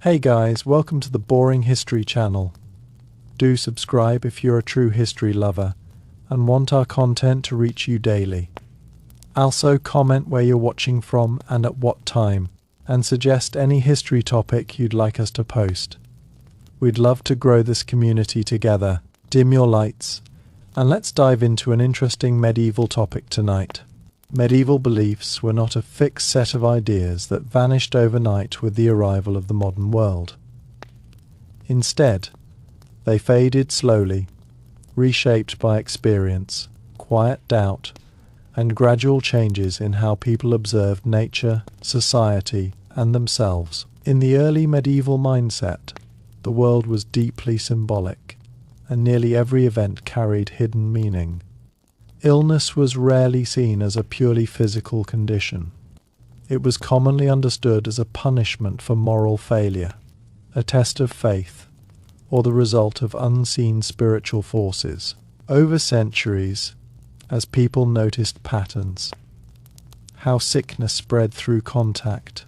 Hey guys, welcome to the Boring History channel. Do subscribe if you're a true history lover and want our content to reach you daily. Also comment where you're watching from and at what time, and suggest any history topic you'd like us to post. We'd love to grow this community together. Dim your lights, and let's dive into an interesting medieval topic tonight. Medieval beliefs were not a fixed set of ideas that vanished overnight with the arrival of the modern world. Instead, they faded slowly, reshaped by experience, quiet doubt, and gradual changes in how people observed nature, society, and themselves. In the early medieval mindset, the world was deeply symbolic, and nearly every event carried hidden meaning. Illness was rarely seen as a purely physical condition. It was commonly understood as a punishment for moral failure, a test of faith, or the result of unseen spiritual forces. Over centuries, as people noticed patterns, how sickness spread through contact,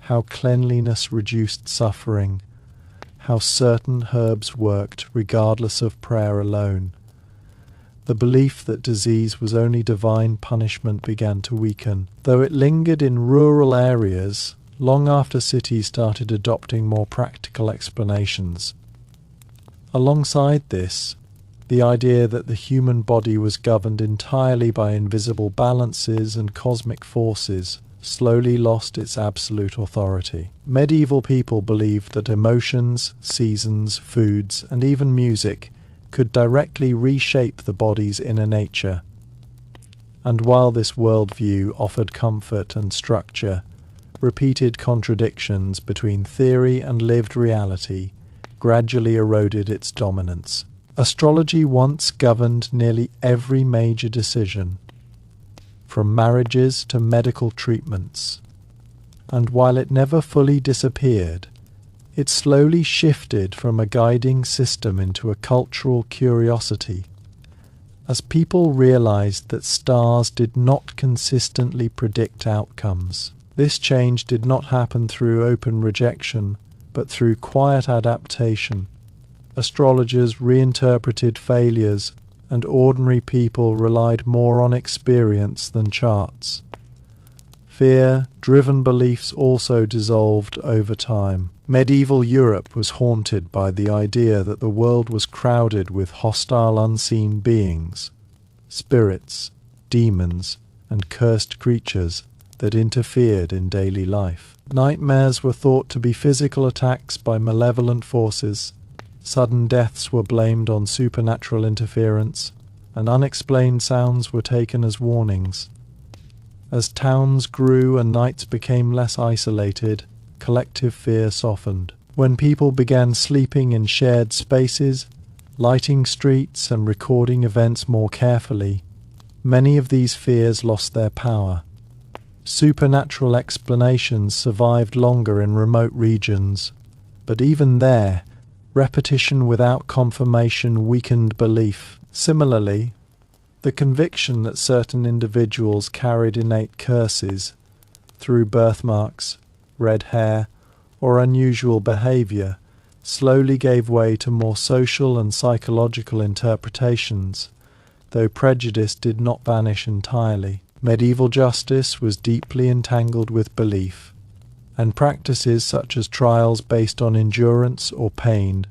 how cleanliness reduced suffering, how certain herbs worked regardless of prayer alone, the belief that disease was only divine punishment began to weaken, though it lingered in rural areas long after cities started adopting more practical explanations. Alongside this, the idea that the human body was governed entirely by invisible balances and cosmic forces slowly lost its absolute authority. Medieval people believed that emotions, seasons, foods, and even music could directly reshape the body's inner nature. And while this worldview offered comfort and structure, repeated contradictions between theory and lived reality gradually eroded its dominance. Astrology once governed nearly every major decision, from marriages to medical treatments, and while it never fully disappeared, it slowly shifted from a guiding system into a cultural curiosity, as people realized that stars did not consistently predict outcomes. This change did not happen through open rejection, but through quiet adaptation. Astrologers reinterpreted failures, and ordinary people relied more on experience than charts. Fear-driven beliefs also dissolved over time. Medieval Europe was haunted by the idea that the world was crowded with hostile unseen beings, spirits, demons, and cursed creatures that interfered in daily life. Nightmares were thought to be physical attacks by malevolent forces, sudden deaths were blamed on supernatural interference, and unexplained sounds were taken as warnings. As towns grew and nights became less isolated, collective fear softened. When people began sleeping in shared spaces, lighting streets and recording events more carefully, many of these fears lost their power. Supernatural explanations survived longer in remote regions, but even there, repetition without confirmation weakened belief. Similarly, the conviction that certain individuals carried innate curses through birthmarks, red hair, or unusual behavior slowly gave way to more social and psychological interpretations, though prejudice did not vanish entirely. Medieval justice was deeply entangled with belief, and practices such as trials based on endurance or pain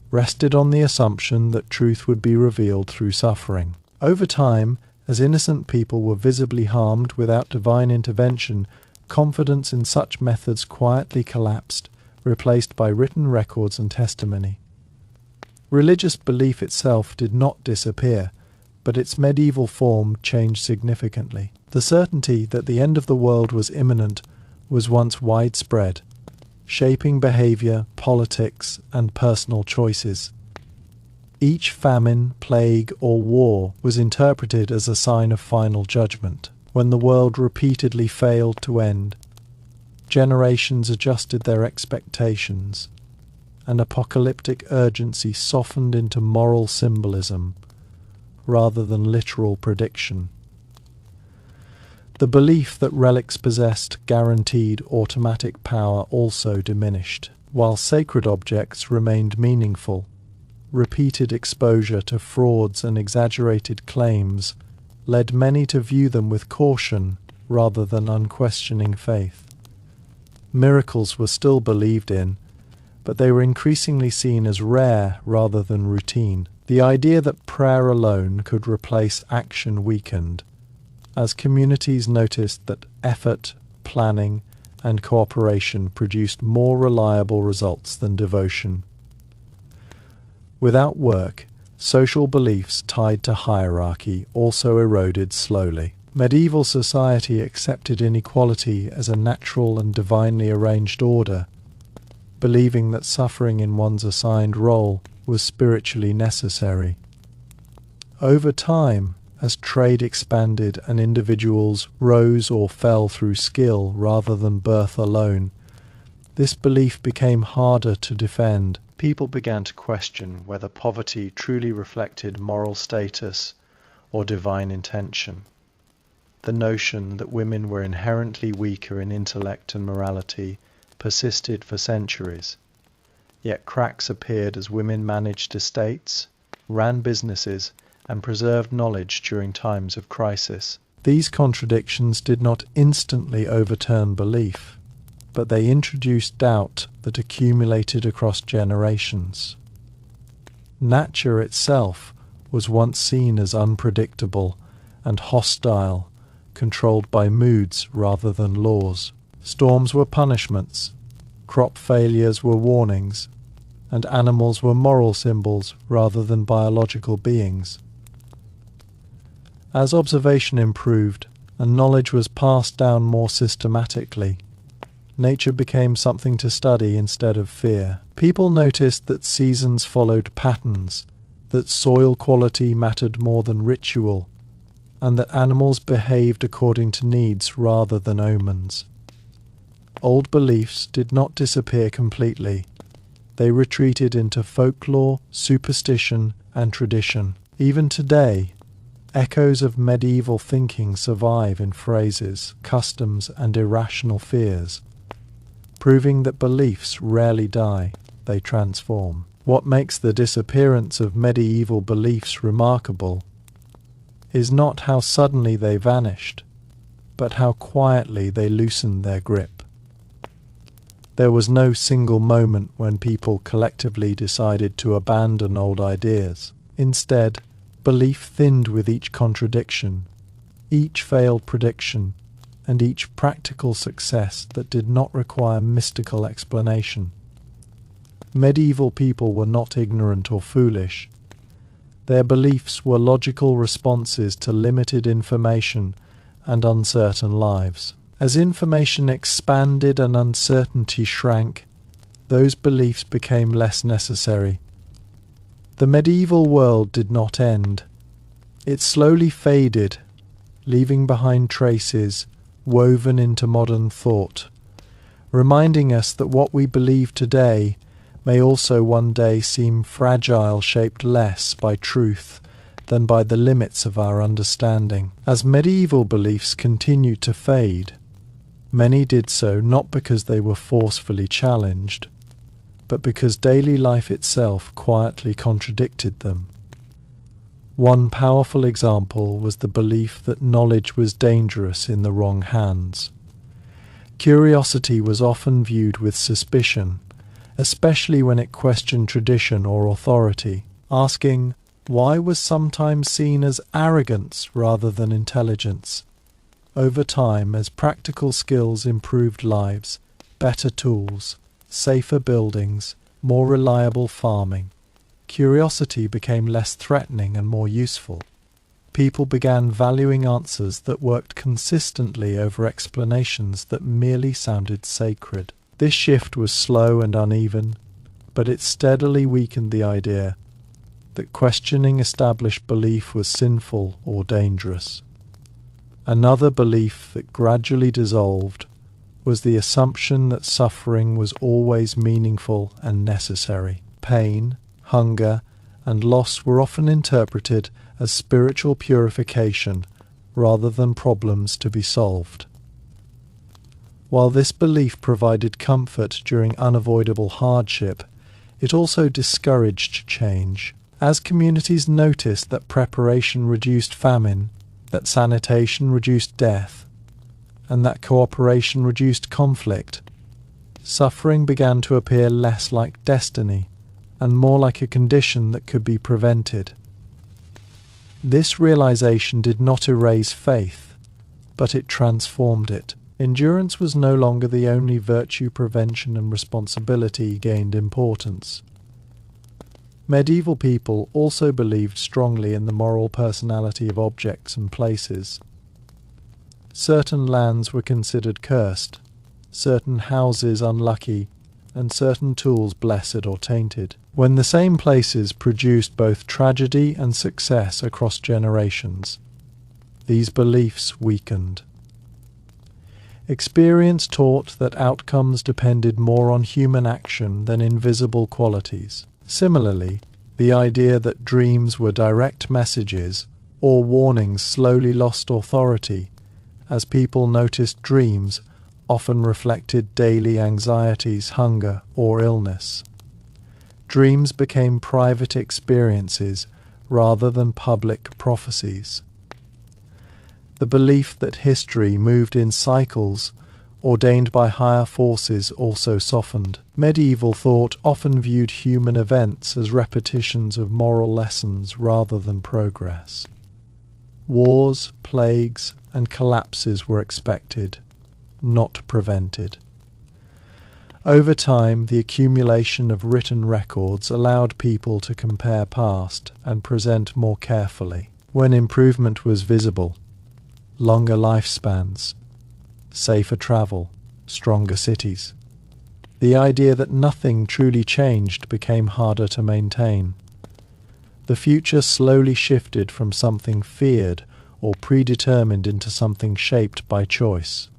rested on the assumption that truth would be revealed through suffering. Over time, as innocent people were visibly harmed without divine intervention, confidence in such methods quietly collapsed, replaced by written records and testimony. Religious belief itself did not disappear, but its medieval form changed significantly. The certainty that the end of the world was imminent was once widespread, shaping behavior, politics, and personal choices. Each famine, plague, or war was interpreted as a sign of final judgment. When the world repeatedly failed to end, generations adjusted their expectations, and apocalyptic urgency softened into moral symbolism rather than literal prediction. The belief that relics possessed guaranteed automatic power also diminished. while sacred objects remained meaningful. Repeated exposure to frauds and exaggerated claims led many to view them with caution rather than unquestioning faith. Miracles were still believed in, but they were increasingly seen as rare rather than routine. The idea that prayer alone could replace action weakened, as communities noticed that effort, planning, and cooperation produced more reliable results than devotion. Without work, social beliefs tied to hierarchy also eroded slowly. Medieval society accepted inequality as a natural and divinely arranged order, believing that suffering in one's assigned role was spiritually necessary. Over time, as trade expanded and individuals rose or fell through skill rather than birth alone, this belief became harder to defend. People began to question whether poverty truly reflected moral status or divine intention. The notion that women were inherently weaker in intellect and morality persisted for centuries, yet cracks appeared as women managed estates, ran businesses, and preserved knowledge during times of crisis. These contradictions did not instantly overturn belief, but they introduced doubt that accumulated across generations. Nature itself was once seen as unpredictable and hostile, controlled by moods rather than laws. Storms were punishments, crop failures were warnings, and animals were moral symbols rather than biological beings. As observation improved and knowledge was passed down more systematically, nature became something to study instead of fear. People noticed that seasons followed patterns, that soil quality mattered more than ritual, and that animals behaved according to needs rather than omens. Old beliefs did not disappear completely. They retreated into folklore, superstition, and tradition. Even today, echoes of medieval thinking survive in phrases, customs, and irrational fears, proving that beliefs rarely die, they transform. What makes the disappearance of medieval beliefs remarkable is not how suddenly they vanished, but how quietly they loosened their grip. There was no single moment when people collectively decided to abandon old ideas. Instead, belief thinned with each contradiction, each failed prediction, and each practical success that did not require mystical explanation. Medieval people were not ignorant or foolish. Their beliefs were logical responses to limited information and uncertain lives. As information expanded and uncertainty shrank, those beliefs became less necessary. The medieval world did not end. It slowly faded, leaving behind traces woven into modern thought, reminding us that what we believe today may also one day seem fragile, shaped less by truth than by the limits of our understanding. As medieval beliefs continued to fade, many did so not because they were forcefully challenged, but because daily life itself quietly contradicted them. One powerful example was the belief that knowledge was dangerous in the wrong hands. Curiosity was often viewed with suspicion, especially when it questioned tradition or authority. Asking why was sometimes seen as arrogance rather than intelligence. Over time, as practical skills improved lives, better tools, safer buildings, more reliable farming, curiosity became less threatening and more useful. People began valuing answers that worked consistently over explanations that merely sounded sacred. This shift was slow and uneven, but it steadily weakened the idea that questioning established belief was sinful or dangerous. Another belief that gradually dissolved was the assumption that suffering was always meaningful and necessary. Pain, hunger, and loss were often interpreted as spiritual purification rather than problems to be solved. While this belief provided comfort during unavoidable hardship, it also discouraged change. As communities noticed that preparation reduced famine, that sanitation reduced death, and that cooperation reduced conflict, suffering began to appear less like destiny and more like a condition that could be prevented. This realization did not erase faith, but it transformed it. Endurance was no longer the only virtue. Prevention and responsibility gained importance. Medieval people also believed strongly in the moral personality of objects and places. Certain lands were considered cursed, certain houses unlucky, and certain tools blessed or tainted. When the same places produced both tragedy and success across generations, these beliefs weakened. Experience taught that outcomes depended more on human action than invisible qualities. Similarly, the idea that dreams were direct messages or warnings slowly lost authority as people noticed dreams often reflected daily anxieties, hunger, or illness. Dreams became private experiences rather than public prophecies. The belief that history moved in cycles, ordained by higher forces, also softened. Medieval thought often viewed human events as repetitions of moral lessons rather than progress. Wars, plagues, and collapses were expected, not prevented. Over time, the accumulation of written records allowed people to compare past and present more carefully. When improvement was visible, longer lifespans, safer travel, stronger cities, the idea that nothing truly changed became harder to maintain. The future slowly shifted from something feared or predetermined into something shaped by choice.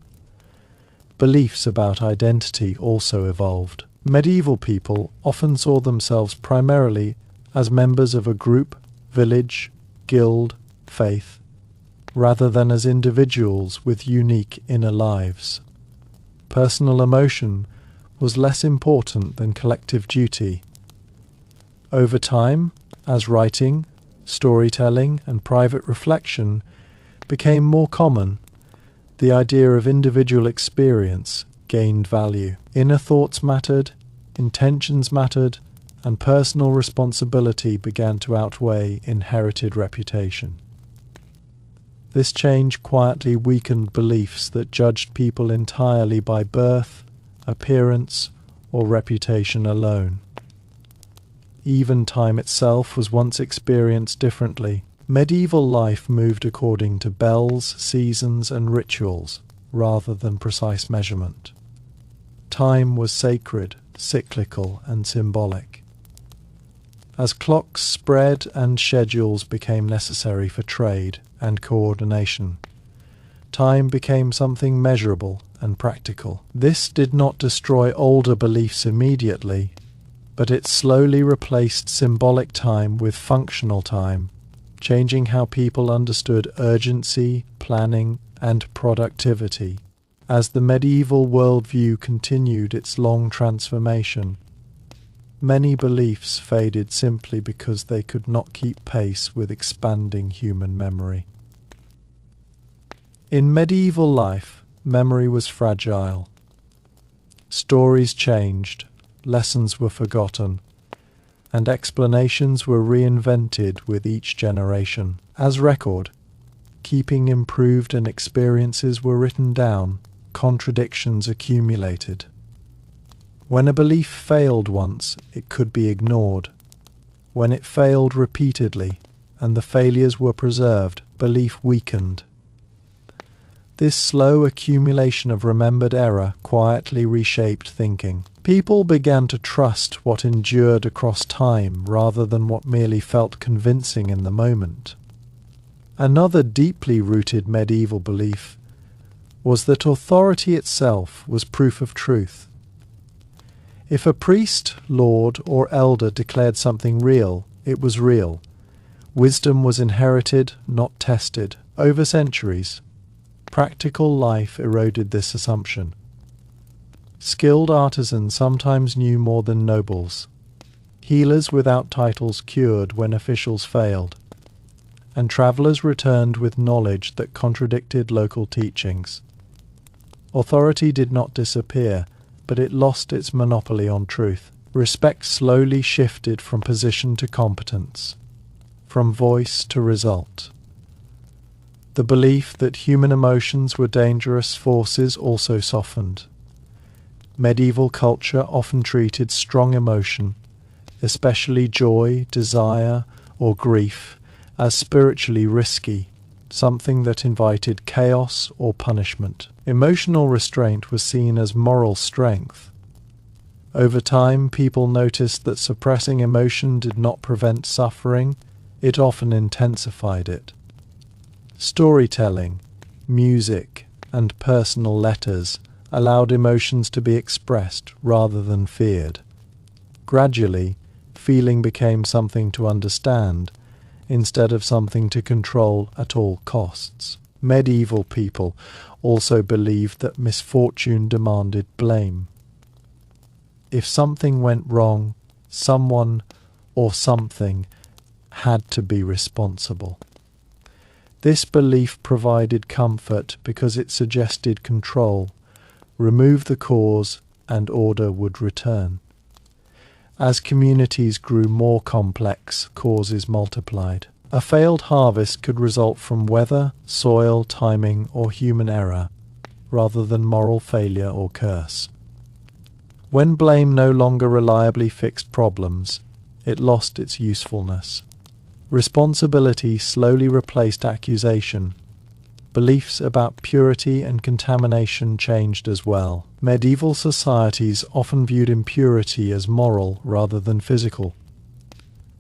Beliefs about identity also evolved. Medieval people often saw themselves primarily as members of a group, village, guild, faith, rather than as individuals with unique inner lives. Personal emotion was less important than collective duty. Over time, as writing, storytelling, and private reflection became more common, the idea of individual experience gained value. Inner thoughts mattered, intentions mattered, and personal responsibility began to outweigh inherited reputation. This change quietly weakened beliefs that judged people entirely by birth, appearance, or reputation alone. Even time itself was once experienced differently. Medieval life moved according to bells, seasons, and rituals, rather than precise measurement. Time was sacred, cyclical, and symbolic. As clocks spread and schedules became necessary for trade and coordination, time became something measurable and practical. This did not destroy older beliefs immediately, but it slowly replaced symbolic time with functional time, changing how people understood urgency, planning, and productivity. As the medieval worldview continued its long transformation, many beliefs faded simply because they could not keep pace with expanding human memory. In medieval life, memory was fragile. Stories changed, lessons were forgotten, and explanations were reinvented with each generation. As record keeping improved and experiences were written down, contradictions accumulated. When a belief failed once, it could be ignored. When it failed repeatedly, and the failures were preserved, belief weakened. This slow accumulation of remembered error quietly reshaped thinking. People began to trust what endured across time rather than what merely felt convincing in the moment. Another deeply rooted medieval belief was that authority itself was proof of truth. If a priest, lord, or elder declared something real, it was real. Wisdom was inherited, not tested. Over centuries, practical life eroded this assumption. Skilled artisans sometimes knew more than nobles. Healers without titles cured when officials failed, and travelers returned with knowledge that contradicted local teachings. Authority did not disappear, but it lost its monopoly on truth. Respect slowly shifted from position to competence, from voice to result. The belief that human emotions were dangerous forces also softened. Medieval culture often treated strong emotion, especially joy, desire, or grief, as spiritually risky, something that invited chaos or punishment. Emotional restraint was seen as moral strength. Over time, people noticed that suppressing emotion did not prevent suffering, it often intensified it. Storytelling, music, and personal letters allowed emotions to be expressed rather than feared. Gradually, feeling became something to understand instead of something to control at all costs. Medieval people also believed that misfortune demanded blame. If something went wrong, someone or something had to be responsible. This belief provided comfort because it suggested control. Remove the cause and order would return. As communities grew more complex, causes multiplied. A failed harvest could result from weather, soil, timing, or human error, rather than moral failure or curse. When blame no longer reliably fixed problems, it lost its usefulness. Responsibility slowly replaced accusation. Beliefs about purity and contamination changed as well. Medieval societies often viewed impurity as moral rather than physical.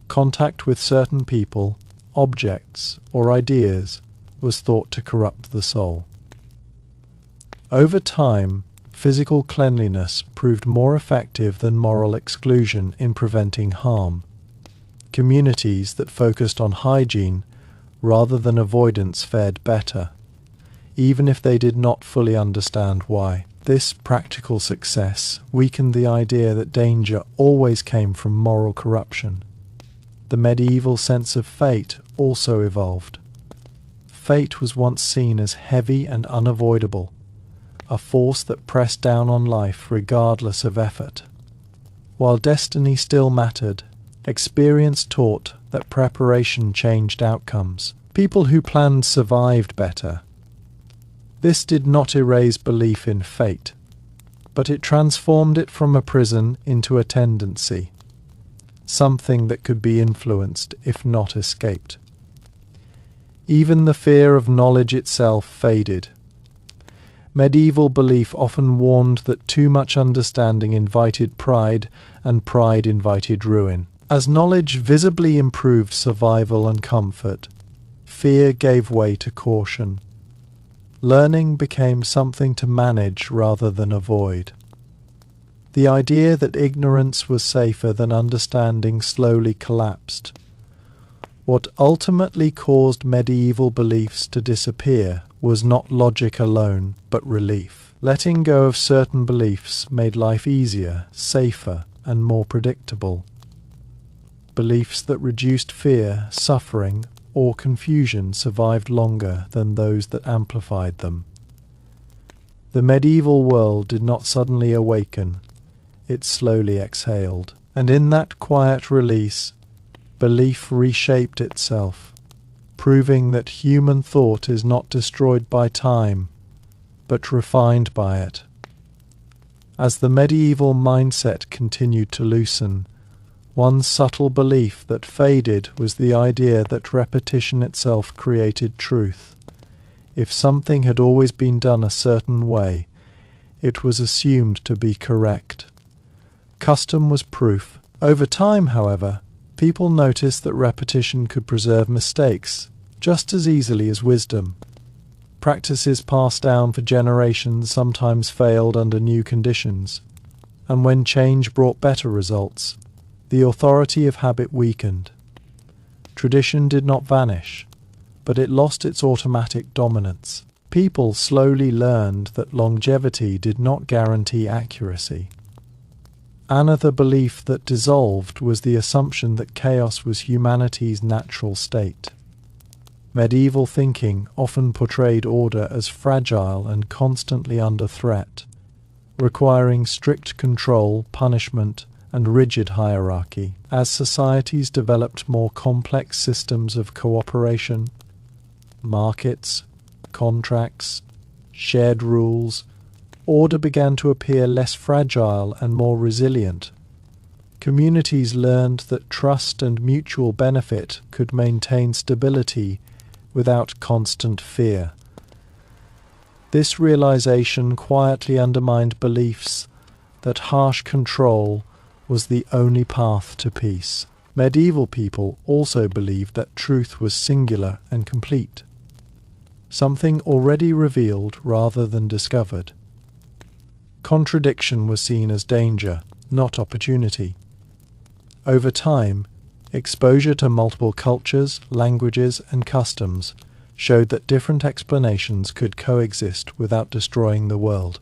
Contact with certain people, objects, or ideas was thought to corrupt the soul. Over time, physical cleanliness proved more effective than moral exclusion in preventing harm. Communities that focused on hygiene rather than avoidance fared better, even if they did not fully understand why. This practical success weakened the idea that danger always came from moral corruption. The medieval sense of fate also evolved. Fate was once seen as heavy and unavoidable, a force that pressed down on life regardless of effort. While destiny still mattered, experience taught that preparation changed outcomes. People who planned survived better. This did not erase belief in fate, but it transformed it from a prison into a tendency, something that could be influenced if not escaped. Even the fear of knowledge itself faded. Medieval belief often warned that too much understanding invited pride, and pride invited ruin. As knowledge visibly improved survival and comfort, fear gave way to caution. Learning became something to manage rather than avoid. The idea that ignorance was safer than understanding slowly collapsed. What ultimately caused medieval beliefs to disappear was not logic alone, but relief. Letting go of certain beliefs made life easier, safer, and more predictable. Beliefs that reduced fear, suffering, or confusion survived longer than those that amplified them. The medieval world did not suddenly awaken, it slowly exhaled, and in that quiet release, belief reshaped itself, proving that human thought is not destroyed by time, but refined by it. As the medieval mindset continued to loosen, one subtle belief that faded was the idea that repetition itself created truth. If something had always been done a certain way, it was assumed to be correct. Custom was proof. Over time, however, people noticed that repetition could preserve mistakes just as easily as wisdom. Practices passed down for generations sometimes failed under new conditions, and when change brought better results, the authority of habit weakened. Tradition did not vanish, but it lost its automatic dominance. People slowly learned that longevity did not guarantee accuracy. Another belief that dissolved was the assumption that chaos was humanity's natural state. Medieval thinking often portrayed order as fragile and constantly under threat, requiring strict control, punishment, and rigid hierarchy. As societies developed more complex systems of cooperation, markets, contracts, shared rules, order began to appear less fragile and more resilient. Communities learned that trust and mutual benefit could maintain stability without constant fear. This realization quietly undermined beliefs that harsh control was the only path to peace. Medieval people also believed that truth was singular and complete, something already revealed rather than discovered. Contradiction was seen as danger, not opportunity. Over time, exposure to multiple cultures, languages, and customs showed that different explanations could coexist without destroying the world.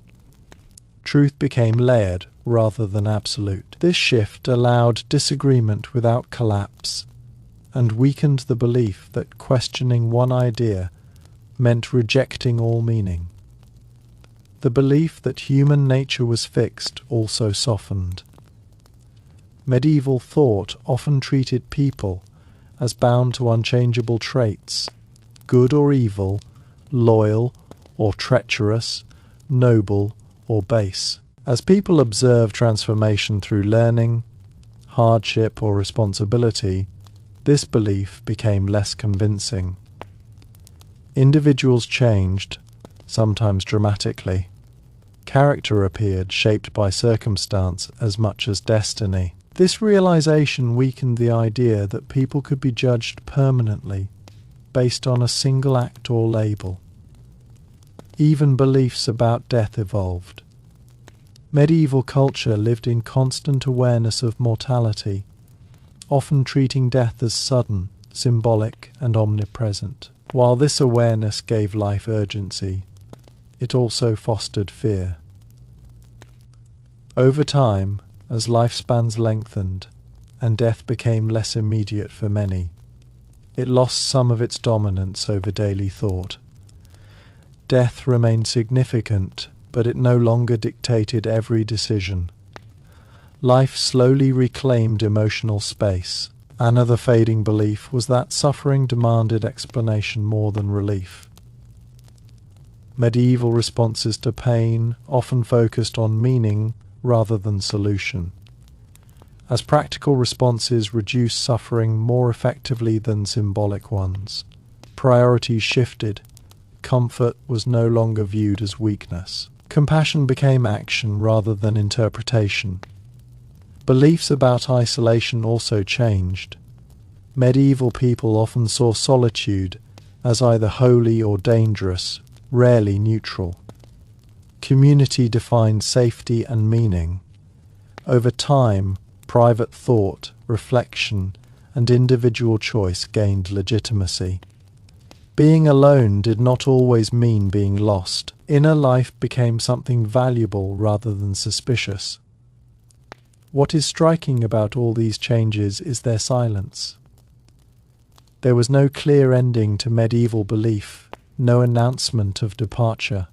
Truth became layered rather than absolute. This shift allowed disagreement without collapse and weakened the belief that questioning one idea meant rejecting all meaning. The belief that human nature was fixed also softened. Medieval thought often treated people as bound to unchangeable traits, good or evil, loyal or treacherous, noble or base. As people observed transformation through learning, hardship, or responsibility, this belief became less convincing. Individuals changed, sometimes dramatically. Character appeared shaped by circumstance as much as destiny. This realization weakened the idea that people could be judged permanently based on a single act or label. Even beliefs about death evolved. Medieval culture lived in constant awareness of mortality, often treating death as sudden, symbolic, and omnipresent. While this awareness gave life urgency, it also fostered fear. Over time, as lifespans lengthened and death became less immediate for many, it lost some of its dominance over daily thought. Death remained significant, but it no longer dictated every decision. Life slowly reclaimed emotional space. Another fading belief was that suffering demanded explanation more than relief. Medieval responses to pain often focused on meaning rather than solution, as practical responses reduced suffering more effectively than symbolic ones. Priorities shifted. Comfort was no longer viewed as weakness. Compassion became action rather than interpretation. Beliefs about isolation also changed. Medieval people often saw solitude as either holy or dangerous, rarely neutral. Community defined safety and meaning. Over time, private thought, reflection, and individual choice gained legitimacy. Being alone did not always mean being lost. Inner life became something valuable rather than suspicious. What is striking about all these changes is their silence. There was no clear ending to medieval belief, no announcement of departure.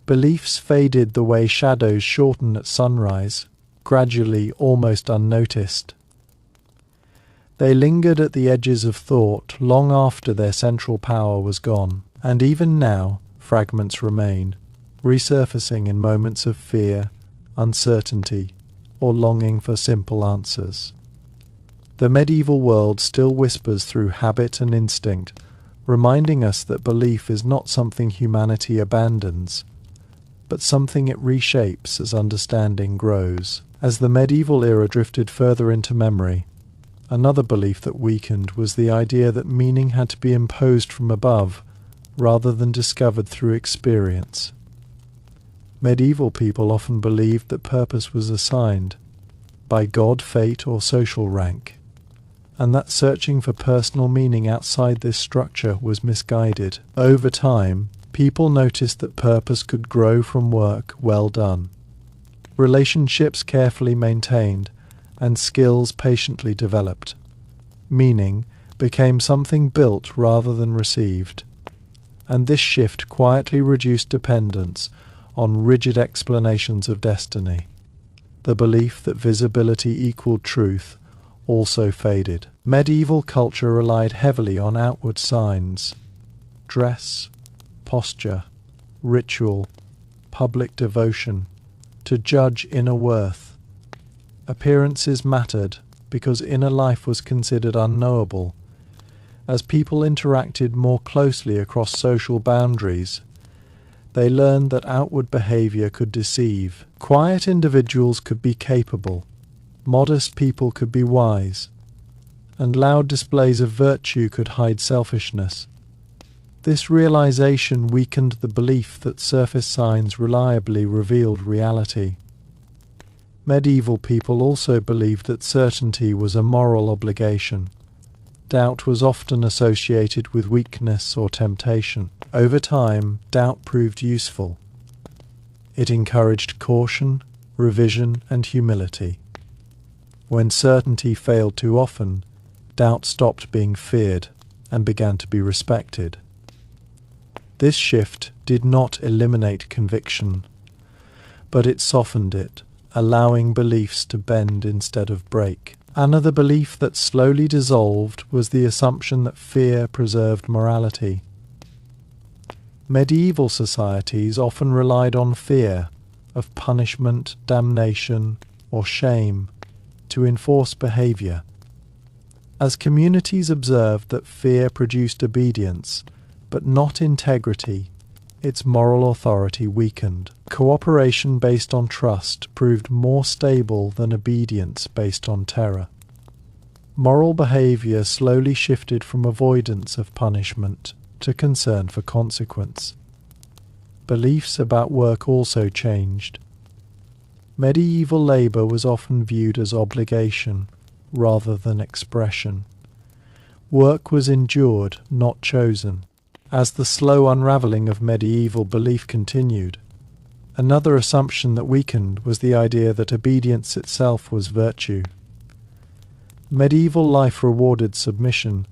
Beliefs faded the way shadows shorten at sunrise, gradually almost unnoticed. They lingered at the edges of thought long after their central power was gone, and even now fragments remain, resurfacing in moments of fear, uncertainty, or longing for simple answers. The medieval world still whispers through habit and instinct, reminding us that belief is not something humanity abandons, but something it reshapes as understanding grows. As the medieval era drifted further into memory, another belief that weakened was the idea that meaning had to be imposed from above rather than discovered through experience. Medieval people often believed that purpose was assigned by God, fate, or social rank. and that searching for personal meaning outside this structure was misguided. Over time, people noticed that purpose could grow from work well done, relationships carefully maintained, and skills patiently developed. Meaning became something built rather than received, and this shift quietly reduced dependence on rigid explanations of destiny. The belief that visibility equaled truth also faded. Medieval culture relied heavily on outward signs: dress, posture, ritual, public devotion, to judge inner worth. Appearances mattered because inner life was considered unknowable. As people interacted more closely across social boundaries, they learned that outward behavior could deceive. Quiet individuals could be capable, modest people could be wise, and loud displays of virtue could hide selfishness. This realization weakened the belief that surface signs reliably revealed reality. Medieval people also believed that certainty was a moral obligation. Doubt was often associated with weakness or temptation. Over time, doubt proved useful. It encouraged caution, revision, and humility. When certainty failed too often, doubt stopped being feared and began to be respected. This shift did not eliminate conviction, but it softened it, allowing beliefs to bend instead of break. Another belief that slowly dissolved was the assumption that fear preserved morality. Medieval societies often relied on fear of punishment, damnation, or shame to enforce behavior. As communities observed that fear produced obedience, but not integrity, its moral authority weakened. Cooperation based on trust proved more stable than obedience based on terror. Moral behavior slowly shifted from avoidance of punishment to concern for consequence. Beliefs about work also changed. Medieval labor was often viewed as obligation rather than expression. Work was endured, not chosen. As the slow unraveling of medieval belief continued, another assumption that weakened was the idea that obedience itself was virtue. Medieval life rewarded submission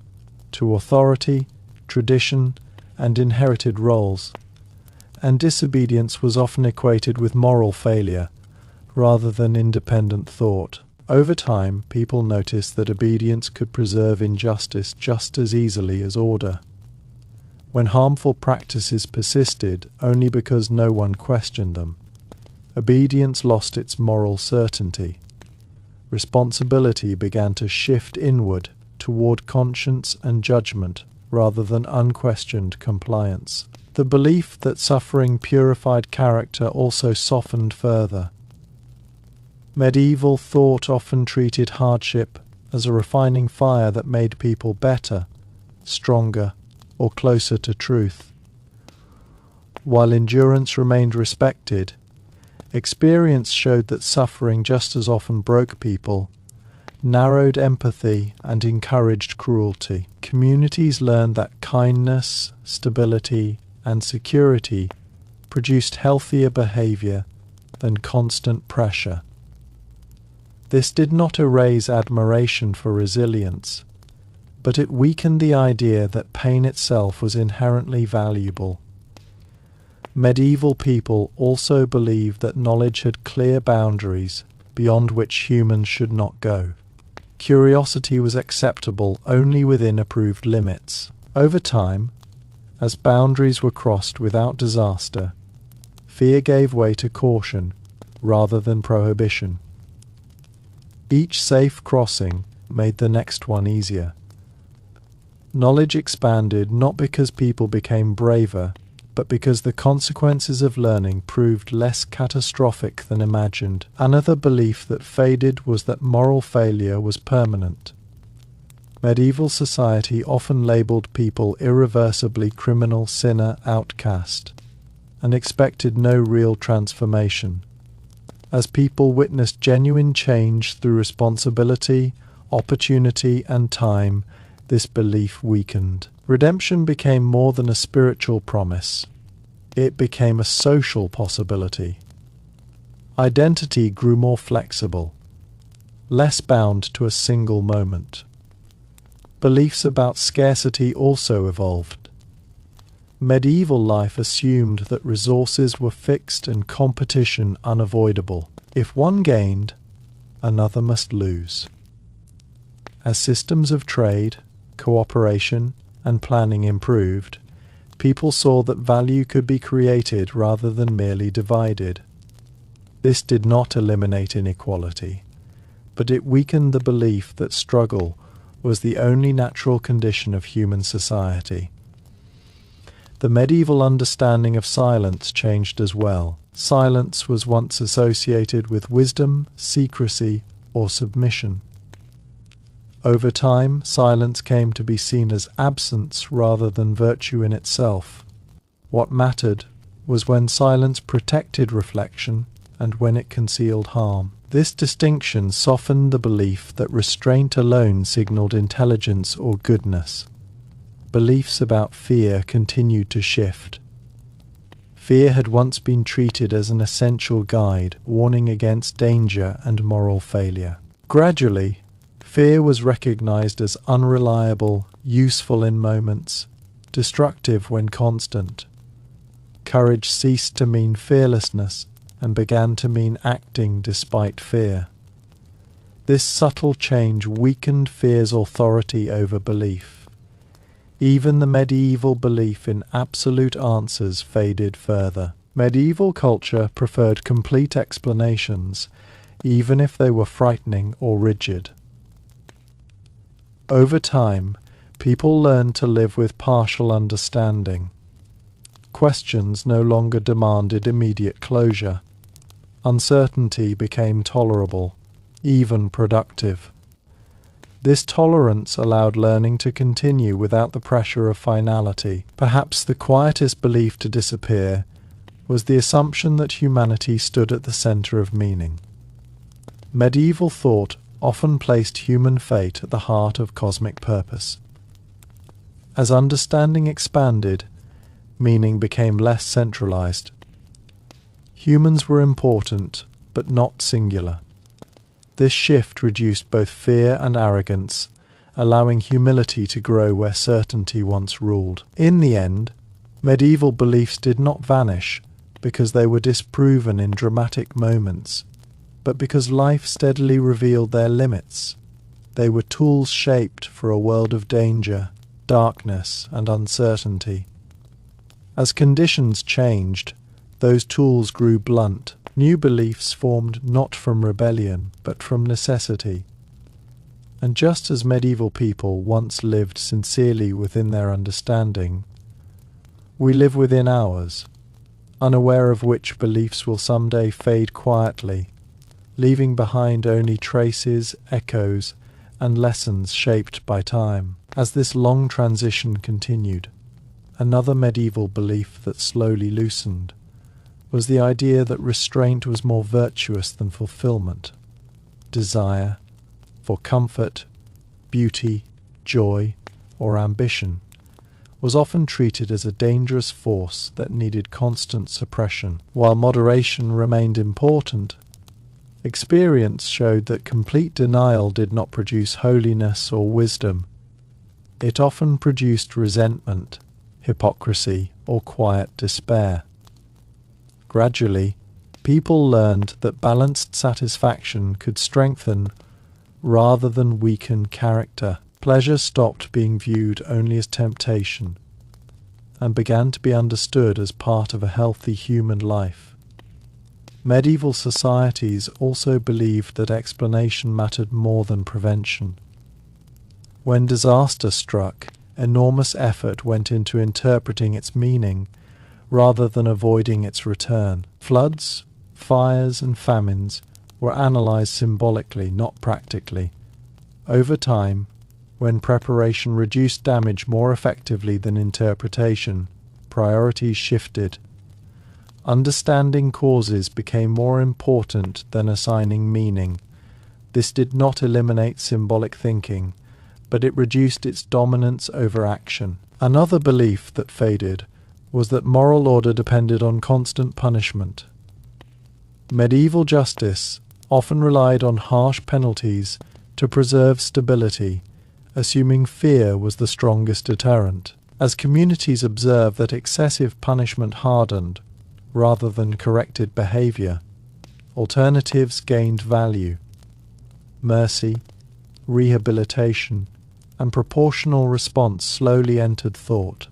to authority, tradition, and inherited roles, and disobedience was often equated with moral failure rather than independent thought. Over time, people noticed that obedience could preserve injustice just as easily as order. When harmful practices persisted only because no one questioned them, obedience lost its moral certainty. Responsibility began to shift inward toward conscience and judgment rather than unquestioned compliance. The belief that suffering purified character also softened further. Medieval thought often treated hardship as a refining fire that made people better, stronger, or closer to truth. While endurance remained respected, experience showed that suffering just as often broke people, narrowed empathy, and encouraged cruelty. Communities learned that kindness, stability, and security produced healthier behavior than constant pressure. This did not erase admiration for resilience, but it weakened the idea that pain itself was inherently valuable. Medieval people also believed that knowledge had clear boundaries beyond which humans should not go. Curiosity was acceptable only within approved limits. Over time, as boundaries were crossed without disaster, fear gave way to caution rather than prohibition. Each safe crossing made the next one easier. Knowledge expanded not because people became braver, but because the consequences of learning proved less catastrophic than imagined. Another belief that faded was that moral failure was permanent. Medieval society often labeled people irreversibly criminal, sinner, outcast, and expected no real transformation. As people witnessed genuine change through responsibility, opportunity, and time, this belief weakened. Redemption became more than a spiritual promise. It became a social possibility. Identity grew more flexible, less bound to a single moment. Beliefs about scarcity also evolved. Medieval life assumed that resources were fixed and competition unavoidable. If one gained, another must lose. As systems of trade, cooperation, and planning improved, people saw that value could be created rather than merely divided. This did not eliminate inequality, but it weakened the belief that struggle was the only natural condition of human society. The medieval understanding of silence changed as well. Silence was once associated with wisdom, secrecy, or submission. Over time, silence came to be seen as absence rather than virtue in itself. What mattered was when silence protected reflection and when it concealed harm. This distinction softened the belief that restraint alone signaled intelligence or goodness. Beliefs about fear continued to shift. Fear had once been treated as an essential guide, warning against danger and moral failure. Gradually, fear was recognized as unreliable, useful in moments, destructive when constant. Courage ceased to mean fearlessness and began to mean acting despite fear. This subtle change weakened fear's authority over belief. Even the medieval belief in absolute answers faded further. Medieval culture preferred complete explanations, even if they were frightening or rigid. Over time, people learned to live with partial understanding. Questions no longer demanded immediate closure. Uncertainty became tolerable, even productive. This tolerance allowed learning to continue without the pressure of finality. Perhaps the quietest belief to disappear was the assumption that humanity stood at the center of meaning. Medieval thought often placed human fate at the heart of cosmic purpose. As understanding expanded, meaning became less centralized. Humans were important, but not singular. This shift reduced both fear and arrogance, allowing humility to grow where certainty once ruled. In the end, medieval beliefs did not vanish because they were disproven in dramatic moments, but because life steadily revealed their limits. They were tools shaped for a world of danger, darkness, and uncertainty. As conditions changed, those tools grew blunt. New beliefs formed not from rebellion, but from necessity. And just as medieval people once lived sincerely within their understanding, we live within ours, unaware of which beliefs will someday fade quietly, leaving behind only traces, echoes, and lessons shaped by time. As this long transition continued, another medieval belief that slowly loosened was the idea that restraint was more virtuous than fulfillment. Desire for comfort, beauty, joy, or ambition was often treated as a dangerous force that needed constant suppression. While moderation remained important, experience showed that complete denial did not produce holiness or wisdom. It often produced resentment, hypocrisy, or quiet despair. Gradually, people learned that balanced satisfaction could strengthen rather than weaken character. Pleasure stopped being viewed only as temptation and began to be understood as part of a healthy human life. Medieval societies also believed that explanation mattered more than prevention. When disaster struck, enormous effort went into interpreting its meaning rather than avoiding its return. Floods, fires, and famines were analyzed symbolically, not practically. Over time, when preparation reduced damage more effectively than interpretation, priorities shifted. Understanding causes became more important than assigning meaning. This did not eliminate symbolic thinking, but it reduced its dominance over action. Another belief that faded was that moral order depended on constant punishment. Medieval justice often relied on harsh penalties to preserve stability, assuming fear was the strongest deterrent. As communities observed that excessive punishment hardened, rather than corrected behavior, alternatives gained value. Mercy, rehabilitation, and proportional response slowly entered thought.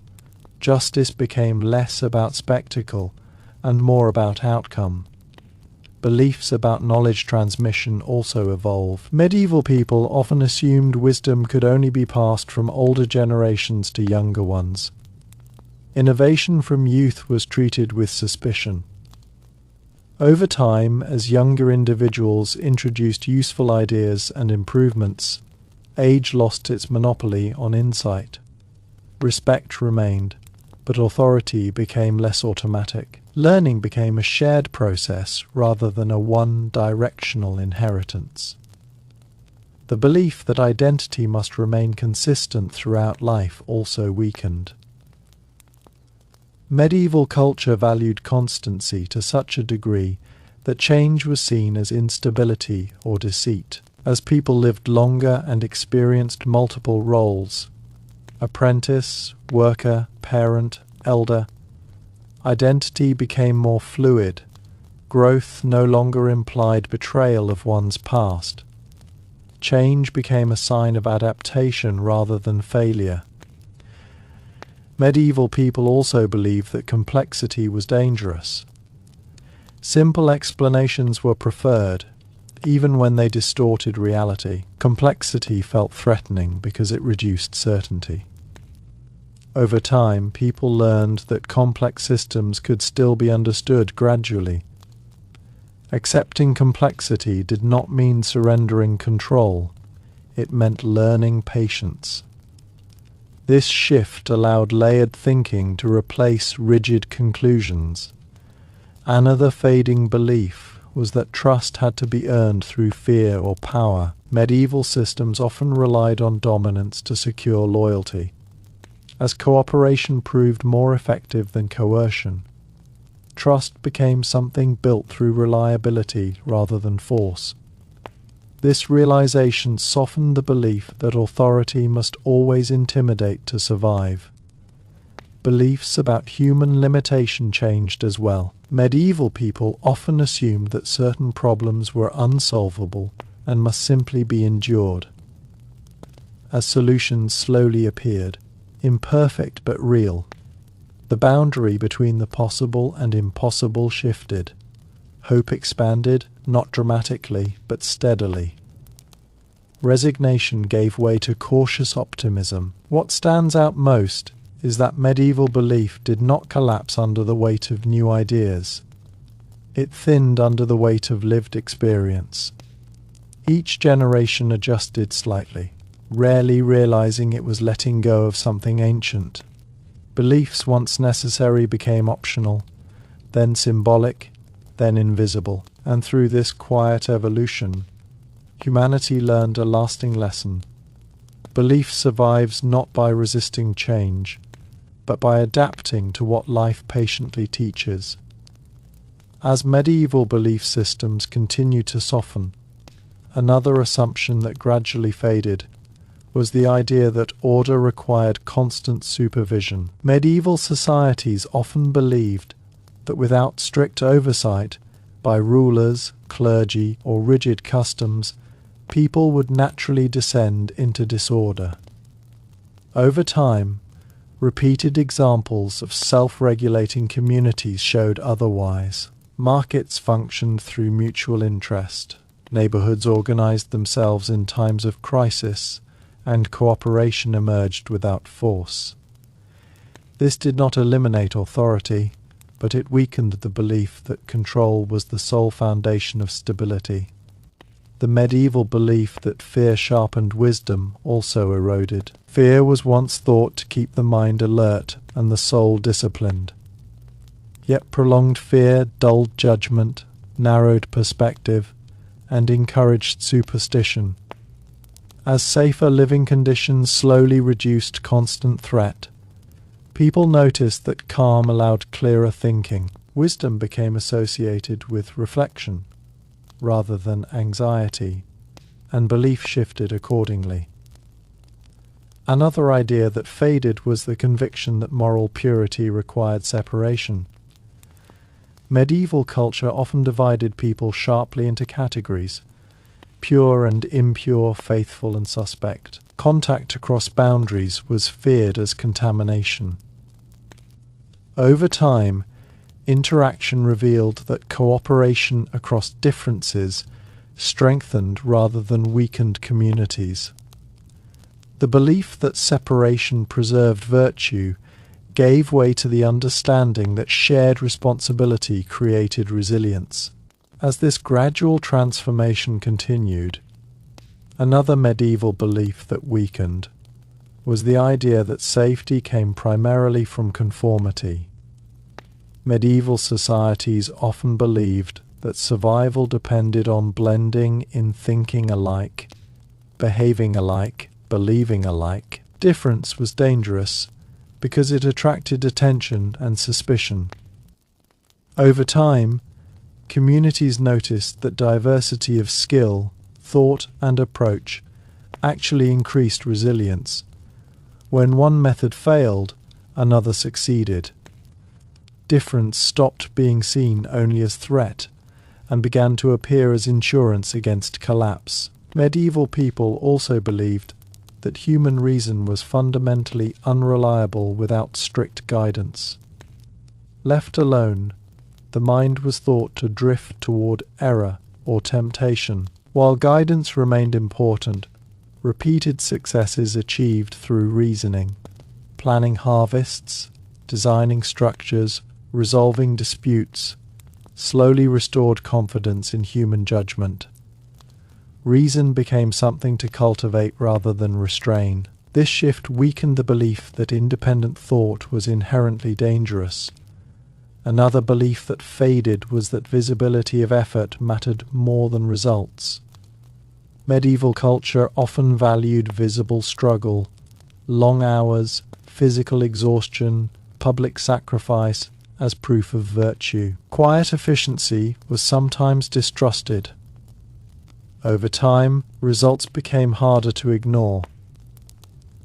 Justice became less about spectacle and more about outcome. Beliefs about knowledge transmission also evolved. Medieval people often assumed wisdom could only be passed from older generations to younger ones. Innovation from youth was treated with suspicion. Over time, as younger individuals introduced useful ideas and improvements, age lost its monopoly on insight. Respect remained, but authority became less automatic. Learning became a shared process rather than a one-directional inheritance. The belief that identity must remain consistent throughout life also weakened. Medieval culture valued constancy to such a degree that change was seen as instability or deceit. As people lived longer and experienced multiple roles, apprentice, worker, parent, elder, identity became more fluid. Growth no longer implied betrayal of one's past. Change became a sign of adaptation rather than failure. Medieval people also believed that complexity was dangerous. Simple explanations were preferred, even when they distorted reality. Complexity felt threatening because it reduced certainty. Over time, people learned that complex systems could still be understood gradually. Accepting complexity did not mean surrendering control. It meant learning patience. This shift allowed layered thinking to replace rigid conclusions. Another fading belief was that trust had to be earned through fear or power. Medieval systems often relied on dominance to secure loyalty. As cooperation proved more effective than coercion, trust became something built through reliability rather than force. This realization softened the belief that authority must always intimidate to survive. Beliefs about human limitation changed as well. Medieval people often assumed that certain problems were unsolvable and must simply be endured. As solutions slowly appeared, imperfect but real, the boundary between the possible and impossible shifted. Hope expanded, not dramatically, but steadily. Resignation gave way to cautious optimism. What stands out most is that medieval belief did not collapse under the weight of new ideas. It thinned under the weight of lived experience. Each generation adjusted slightly, rarely realizing it was letting go of something ancient. Beliefs once necessary became optional, then symbolic, then invisible. And through this quiet evolution, humanity learned a lasting lesson. Belief survives not by resisting change, but by adapting to what life patiently teaches. As medieval belief systems continue to soften, another assumption that gradually faded was the idea that order required constant supervision. Medieval societies often believed that without strict oversight by rulers, clergy, or rigid customs, people would naturally descend into disorder. Over time, repeated examples of self-regulating communities showed otherwise. Markets functioned through mutual interest. Neighborhoods organized themselves in times of crisis, and cooperation emerged without force. This did not eliminate authority, but it weakened the belief that control was the sole foundation of stability. The medieval belief that fear sharpened wisdom also eroded. Fear was once thought to keep the mind alert and the soul disciplined. Yet prolonged fear dulled judgment, narrowed perspective, and encouraged superstition. As safer living conditions slowly reduced constant threat, people noticed that calm allowed clearer thinking. Wisdom became associated with reflection rather than anxiety, and belief shifted accordingly. Another idea that faded was the conviction that moral purity required separation. Medieval culture often divided people sharply into categories: pure and impure, faithful and suspect. Contact across boundaries was feared as contamination. Over time, interaction revealed that cooperation across differences strengthened rather than weakened communities. The belief that separation preserved virtue gave way to the understanding that shared responsibility created resilience. As this gradual transformation continued, another medieval belief that weakened was the idea that safety came primarily from conformity. Medieval societies often believed that survival depended on blending in, thinking alike, behaving alike, believing alike. Difference was dangerous because it attracted attention and suspicion. Over time, communities noticed that diversity of skill, thought, and approach actually increased resilience. When one method failed, another succeeded. Difference stopped being seen only as threat and began to appear as insurance against collapse. Medieval people also believed that human reason was fundamentally unreliable without strict guidance. Left alone, the mind was thought to drift toward error or temptation. While guidance remained important, repeated successes achieved through reasoning, planning harvests, designing structures, resolving disputes, slowly restored confidence in human judgment. Reason became something to cultivate rather than restrain. This shift weakened the belief that independent thought was inherently dangerous. Another belief that faded was that visibility of effort mattered more than results. Medieval culture often valued visible struggle, long hours, physical exhaustion, public sacrifice as proof of virtue. Quiet efficiency was sometimes distrusted. Over time, results became harder to ignore.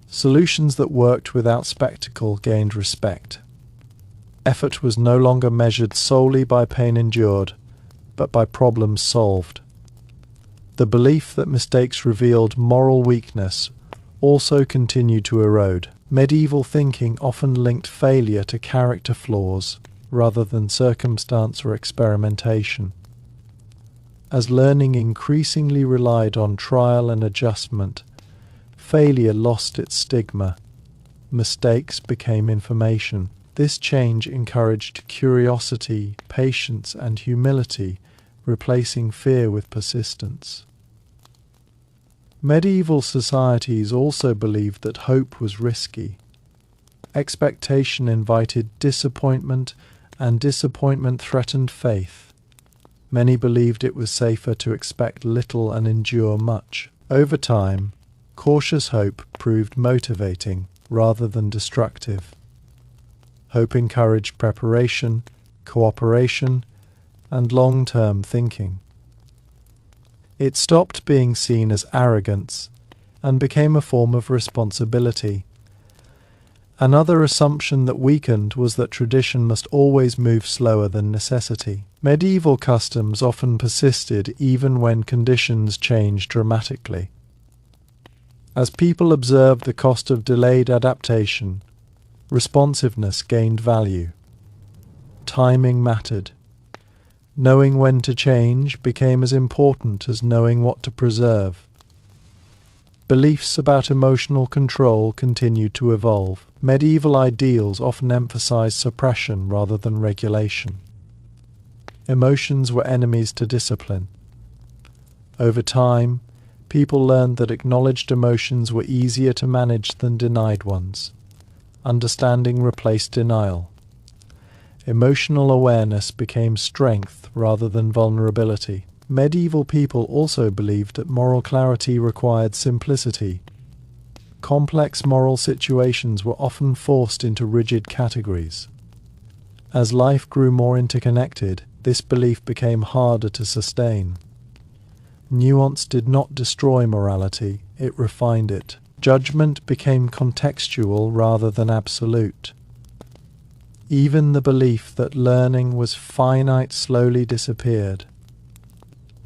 Solutions that worked without spectacle gained respect. Effort was no longer measured solely by pain endured, but by problems solved. The belief that mistakes revealed moral weakness also continued to erode. Medieval thinking often linked failure to character flaws rather than circumstance or experimentation. As learning increasingly relied on trial and adjustment, failure lost its stigma. Mistakes became information. This change encouraged curiosity, patience, and humility, replacing fear with persistence. Medieval societies also believed that hope was risky. Expectation invited disappointment, and disappointment threatened faith. Many believed it was safer to expect little and endure much. Over time, cautious hope proved motivating rather than destructive. Hope encouraged preparation, cooperation, and long-term thinking. It stopped being seen as arrogance and became a form of responsibility. Another assumption that weakened was that tradition must always move slower than necessity. Medieval customs often persisted even when conditions changed dramatically. As people observed the cost of delayed adaptation, responsiveness gained value. Timing mattered. Knowing when to change became as important as knowing what to preserve. Beliefs about emotional control continued to evolve. Medieval ideals often emphasized suppression rather than regulation. Emotions were enemies to discipline. Over time, people learned that acknowledged emotions were easier to manage than denied ones. Understanding replaced denial. Emotional awareness became strength rather than vulnerability. Medieval people also believed that moral clarity required simplicity. Complex moral situations were often forced into rigid categories. As life grew more interconnected, this belief became harder to sustain. Nuance did not destroy morality, it refined it. Judgment became contextual rather than absolute. Even the belief that learning was finite slowly disappeared.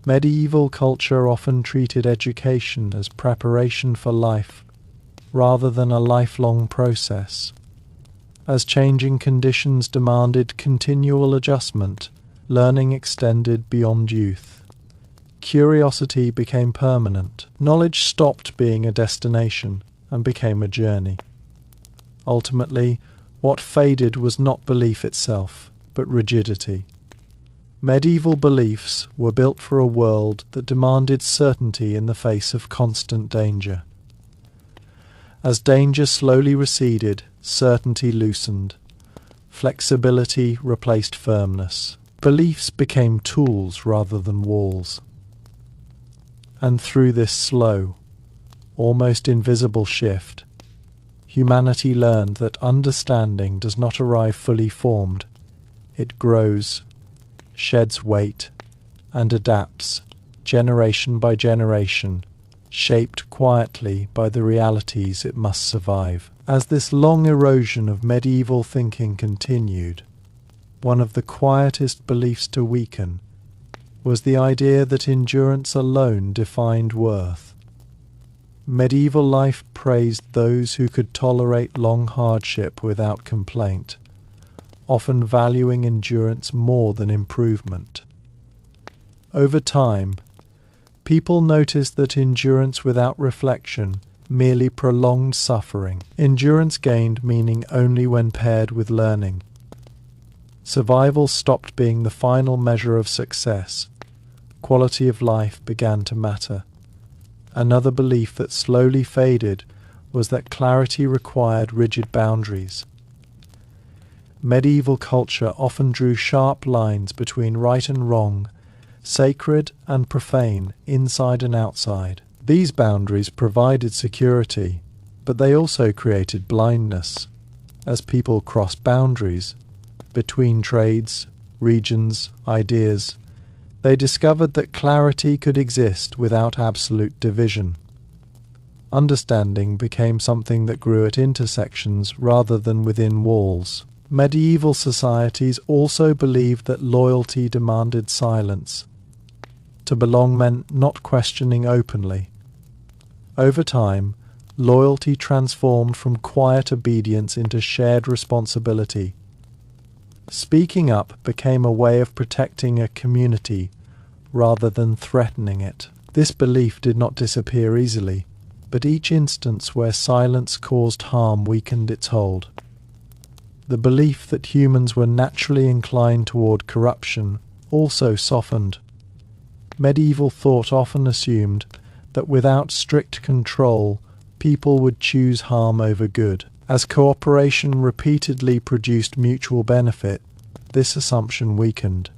Medieval culture often treated education as preparation for life, rather than a lifelong process. As changing conditions demanded continual adjustment, learning extended beyond youth. Curiosity became permanent. Knowledge stopped being a destination and became a journey. Ultimately, what faded was not belief itself, but rigidity. Medieval beliefs were built for a world that demanded certainty in the face of constant danger. As danger slowly receded, certainty loosened. Flexibility replaced firmness. Beliefs became tools rather than walls. And through this slow, almost invisible shift, humanity learned that understanding does not arrive fully formed. It grows, sheds weight, and adapts, generation by generation, shaped quietly by the realities it must survive. As this long erosion of medieval thinking continued, one of the quietest beliefs to weaken was the idea that endurance alone defined worth. Medieval life praised those who could tolerate long hardship without complaint, often valuing endurance more than improvement. Over time, people noticed that endurance without reflection merely prolonged suffering. Endurance gained meaning only when paired with learning. Survival stopped being the final measure of success. Quality of life began to matter. Another belief that slowly faded was that clarity required rigid boundaries. Medieval culture often drew sharp lines between right and wrong, sacred and profane, inside and outside. These boundaries provided security, but they also created blindness. As people crossed boundaries between trades, regions, ideas, they discovered that clarity could exist without absolute division. Understanding became something that grew at intersections rather than within walls. Medieval societies also believed that loyalty demanded silence. To belong meant not questioning openly. Over time, loyalty transformed from quiet obedience into shared responsibility. Speaking up became a way of protecting a community rather than threatening it. This belief did not disappear easily, but each instance where silence caused harm weakened its hold. The belief that humans were naturally inclined toward corruption also softened. Medieval thought often assumed that without strict control, people would choose harm over good. As cooperation repeatedly produced mutual benefit, this assumption weakened.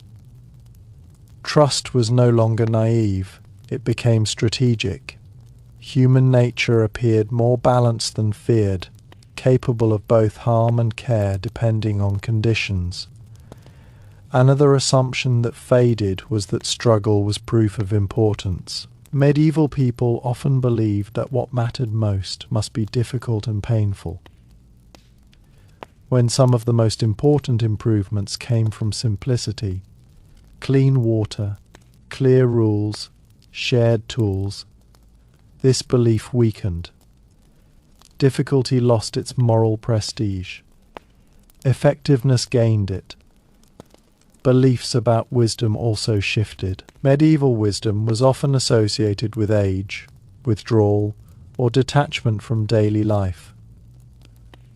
Trust was no longer naive, it became strategic. Human nature appeared more balanced than feared, capable of both harm and care depending on conditions. Another assumption that faded was that struggle was proof of importance. Medieval people often believed that what mattered most must be difficult and painful. When some of the most important improvements came from simplicity, clean water, clear rules, shared tools, this belief weakened. Difficulty lost its moral prestige. Effectiveness gained it. Beliefs about wisdom also shifted. Medieval wisdom was often associated with age, withdrawal, or detachment from daily life.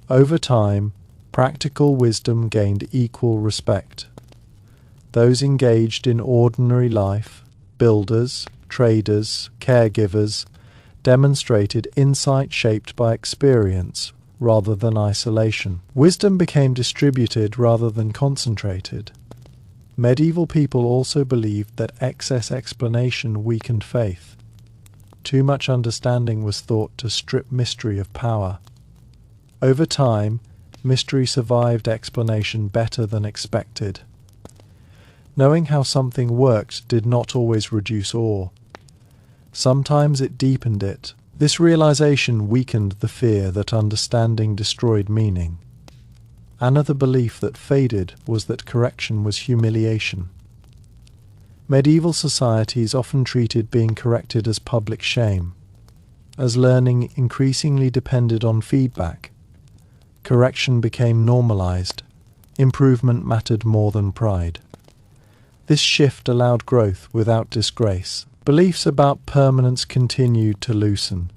Over time, practical wisdom gained equal respect. Those engaged in ordinary life, builders, traders, caregivers, demonstrated insight shaped by experience rather than isolation. Wisdom became distributed rather than concentrated. Medieval people also believed that excess explanation weakened faith. Too much understanding was thought to strip mystery of power. Over time, mystery survived explanation better than expected. Knowing how something worked did not always reduce awe. Sometimes it deepened it. This realization weakened the fear that understanding destroyed meaning. Another belief that faded was that correction was humiliation. Medieval societies often treated being corrected as public shame. As learning increasingly depended on feedback, correction became normalized. Improvement mattered more than pride. This shift allowed growth without disgrace. Beliefs about permanence continued to loosen.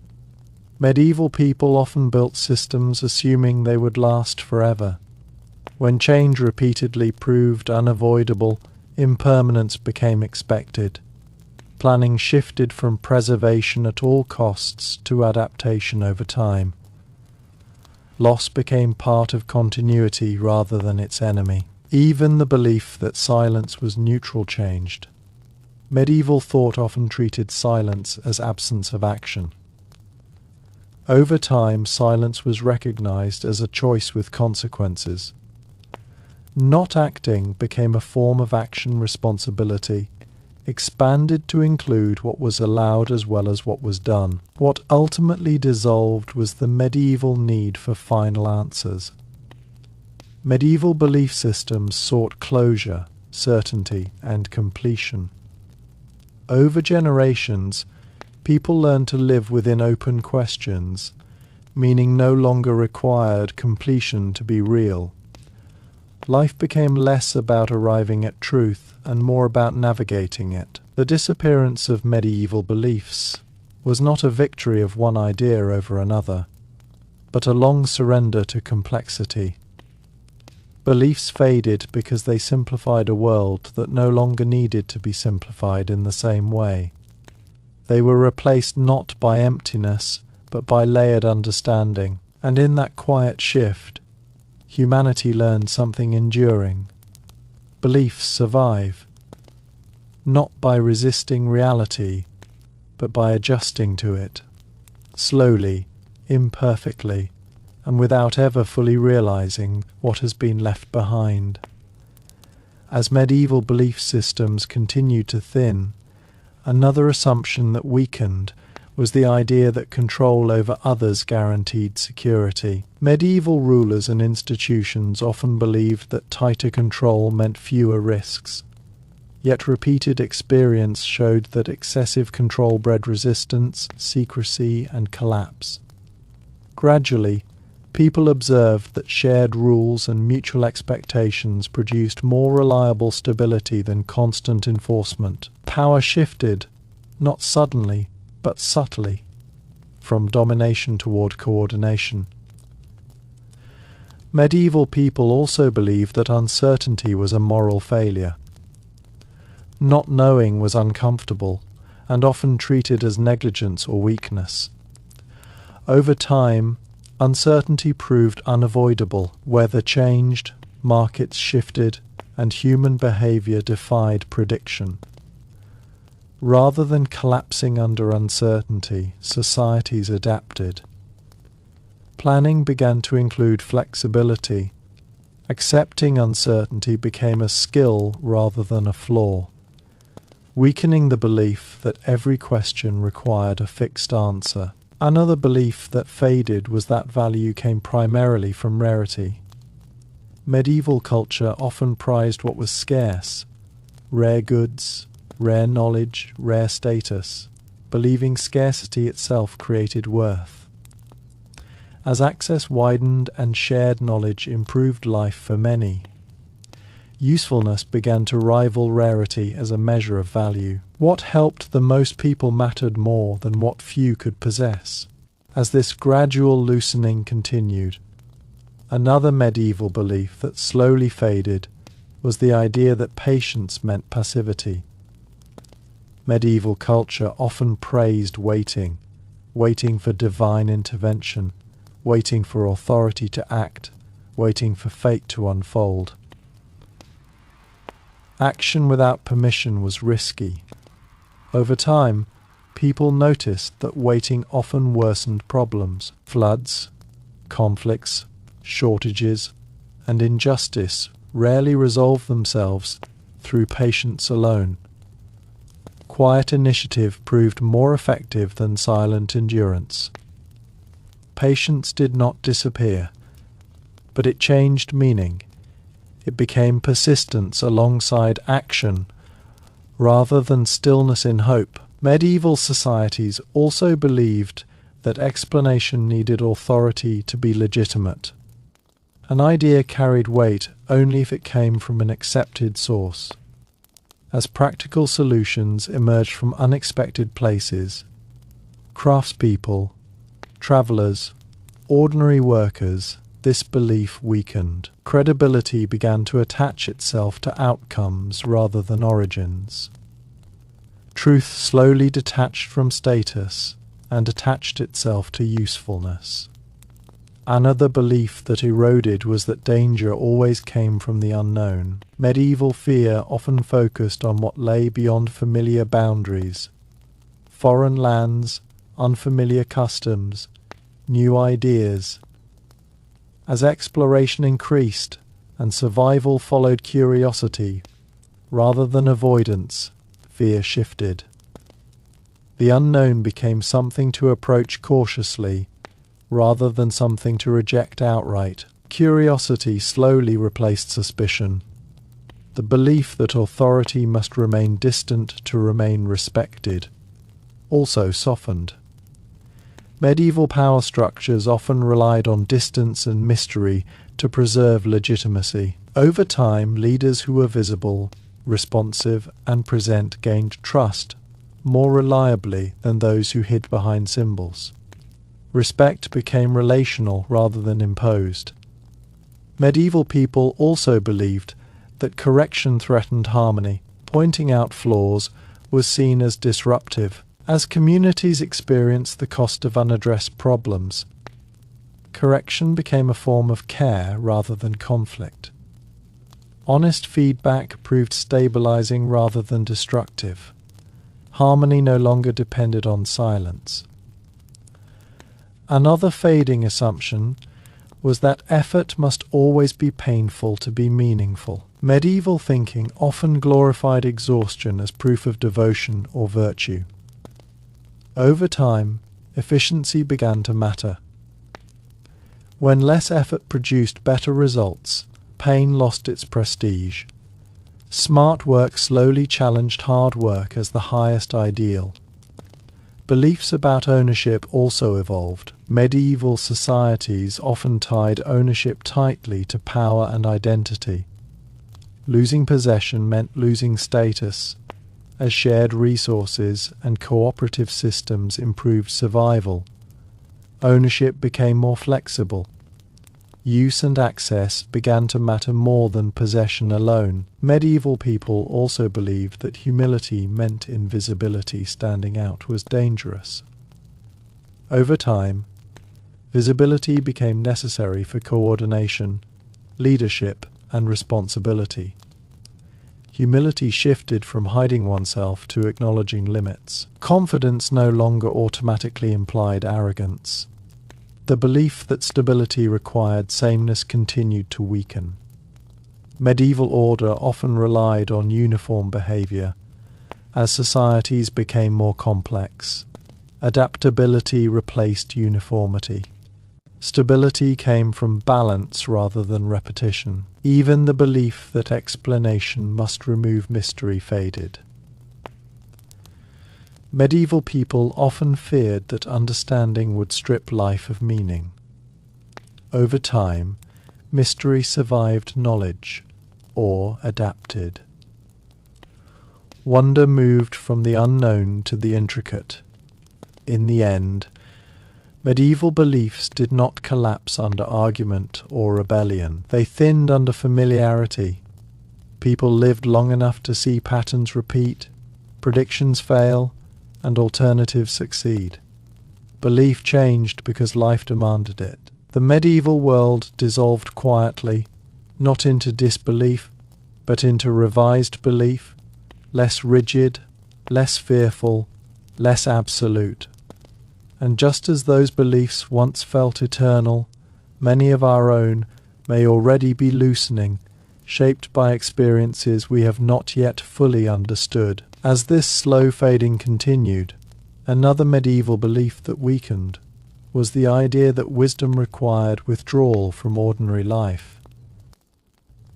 Medieval people often built systems assuming they would last forever. When change repeatedly proved unavoidable, impermanence became expected. Planning shifted from preservation at all costs to adaptation over time. Loss became part of continuity rather than its enemy. Even the belief that silence was neutral changed. Medieval thought often treated silence as absence of action. Over time, silence was recognized as a choice with consequences. Not acting became a form of action responsibility, expanded to include what was allowed as well as what was done. What ultimately dissolved was the medieval need for final answers. Medieval belief systems sought closure, certainty, and completion. Over generations, people learned to live within open questions, meaning no longer required completion to be real. Life became less about arriving at truth and more about navigating it. The disappearance of medieval beliefs was not a victory of one idea over another, but a long surrender to complexity. Beliefs faded because they simplified a world that no longer needed to be simplified in the same way. They were replaced not by emptiness, but by layered understanding, and in that quiet shift, humanity learned something enduring. Beliefs survive, not by resisting reality, but by adjusting to it, slowly, imperfectly, and without ever fully realizing what has been left behind. As medieval belief systems continued to thin, another assumption that weakened was the idea that control over others guaranteed security. Medieval rulers and institutions often believed that tighter control meant fewer risks. Yet repeated experience showed that excessive control bred resistance, secrecy, and collapse. Gradually, people observed that shared rules and mutual expectations produced more reliable stability than constant enforcement. Power shifted, not suddenly, but subtly, from domination toward coordination. Medieval people also believed that uncertainty was a moral failure. Not knowing was uncomfortable, and often treated as negligence or weakness. Over time, uncertainty proved unavoidable. Weather changed, markets shifted, and human behavior defied prediction. Rather than collapsing under uncertainty, societies adapted. Planning began to include flexibility. Accepting uncertainty became a skill rather than a flaw, weakening the belief that every question required a fixed answer. Another belief that faded was that value came primarily from rarity. Medieval culture often prized what was scarce, rare goods, rare knowledge, rare status, believing scarcity itself created worth. As access widened and shared knowledge improved life for many, usefulness began to rival rarity as a measure of value. What helped the most people mattered more than what few could possess. As this gradual loosening continued, another medieval belief that slowly faded was the idea that patience meant passivity. Medieval culture often praised waiting, waiting for divine intervention, waiting for authority to act, waiting for fate to unfold. Action without permission was risky. Over time, people noticed that waiting often worsened problems. Floods, conflicts, shortages, and injustice rarely resolved themselves through patience alone. Quiet initiative proved more effective than silent endurance. Patience did not disappear, but it changed meaning. It became persistence alongside action, rather than stillness in hope. Medieval societies also believed that explanation needed authority to be legitimate. An idea carried weight only if it came from an accepted source. As practical solutions emerged from unexpected places, craftspeople, travelers, ordinary workers, this belief weakened. Credibility began to attach itself to outcomes rather than origins. Truth slowly detached from status and attached itself to usefulness. Another belief that eroded was that danger always came from the unknown. Medieval fear often focused on what lay beyond familiar boundaries. Foreign lands, unfamiliar customs, new ideas. As exploration increased and survival followed curiosity, rather than avoidance, fear shifted. The unknown became something to approach cautiously, rather than something to reject outright. Curiosity slowly replaced suspicion. The belief that authority must remain distant to remain respected also softened. Medieval power structures often relied on distance and mystery to preserve legitimacy. Over time, leaders who were visible, responsive, and present gained trust more reliably than those who hid behind symbols. Respect became relational rather than imposed. Medieval people also believed that correction threatened harmony. Pointing out flaws was seen as disruptive. As communities experienced the cost of unaddressed problems, correction became a form of care rather than conflict. Honest feedback proved stabilizing rather than destructive. Harmony no longer depended on silence. Another fading assumption was that effort must always be painful to be meaningful. Medieval thinking often glorified exhaustion as proof of devotion or virtue. Over time, efficiency began to matter. When less effort produced better results, pain lost its prestige. Smart work slowly challenged hard work as the highest ideal. Beliefs about ownership also evolved. Medieval societies often tied ownership tightly to power and identity. Losing possession meant losing status, as shared resources and cooperative systems improved survival. Ownership became more flexible. Use and access began to matter more than possession alone. Medieval people also believed that humility meant invisibility. Standing out was dangerous. Over time, visibility became necessary for coordination, leadership, and responsibility. Humility shifted from hiding oneself to acknowledging limits. Confidence no longer automatically implied arrogance. The belief that stability required sameness continued to weaken. Medieval order often relied on uniform behavior. As societies became more complex, adaptability replaced uniformity. Stability came from balance rather than repetition. Even the belief that explanation must remove mystery faded. Medieval people often feared that understanding would strip life of meaning. Over time, mystery survived knowledge, or adapted. Wonder moved from the unknown to the intricate. In the end, medieval beliefs did not collapse under argument or rebellion. They thinned under familiarity. People lived long enough to see patterns repeat, predictions fail, and alternatives succeed. Belief changed because life demanded it. The medieval world dissolved quietly, not into disbelief, but into revised belief, less rigid, less fearful, less absolute. And just as those beliefs once felt eternal, many of our own may already be loosening, shaped by experiences we have not yet fully understood. As this slow fading continued, another medieval belief that weakened was the idea that wisdom required withdrawal from ordinary life.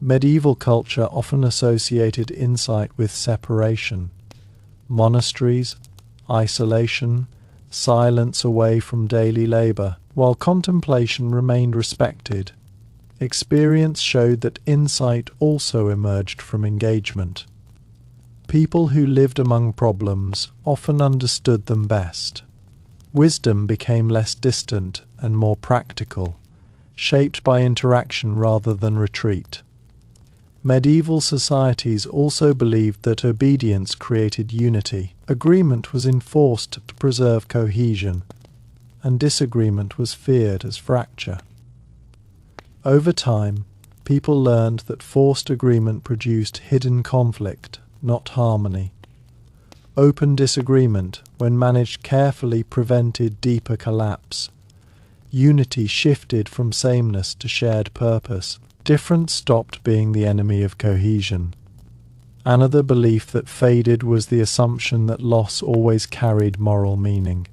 Medieval culture often associated insight with separation, monasteries, isolation, silence away from daily labor. While contemplation remained respected, experience showed that insight also emerged from engagement. People who lived among problems often understood them best. Wisdom became less distant and more practical, shaped by interaction rather than retreat. Medieval societies also believed that obedience created unity. Agreement was enforced to preserve cohesion, and disagreement was feared as fracture. Over time, people learned that forced agreement produced hidden conflict, not harmony. Open disagreement, when managed carefully, prevented deeper collapse. Unity shifted from sameness to shared purpose. Difference stopped being the enemy of cohesion. Another belief that faded was the assumption that loss always carried moral meaning.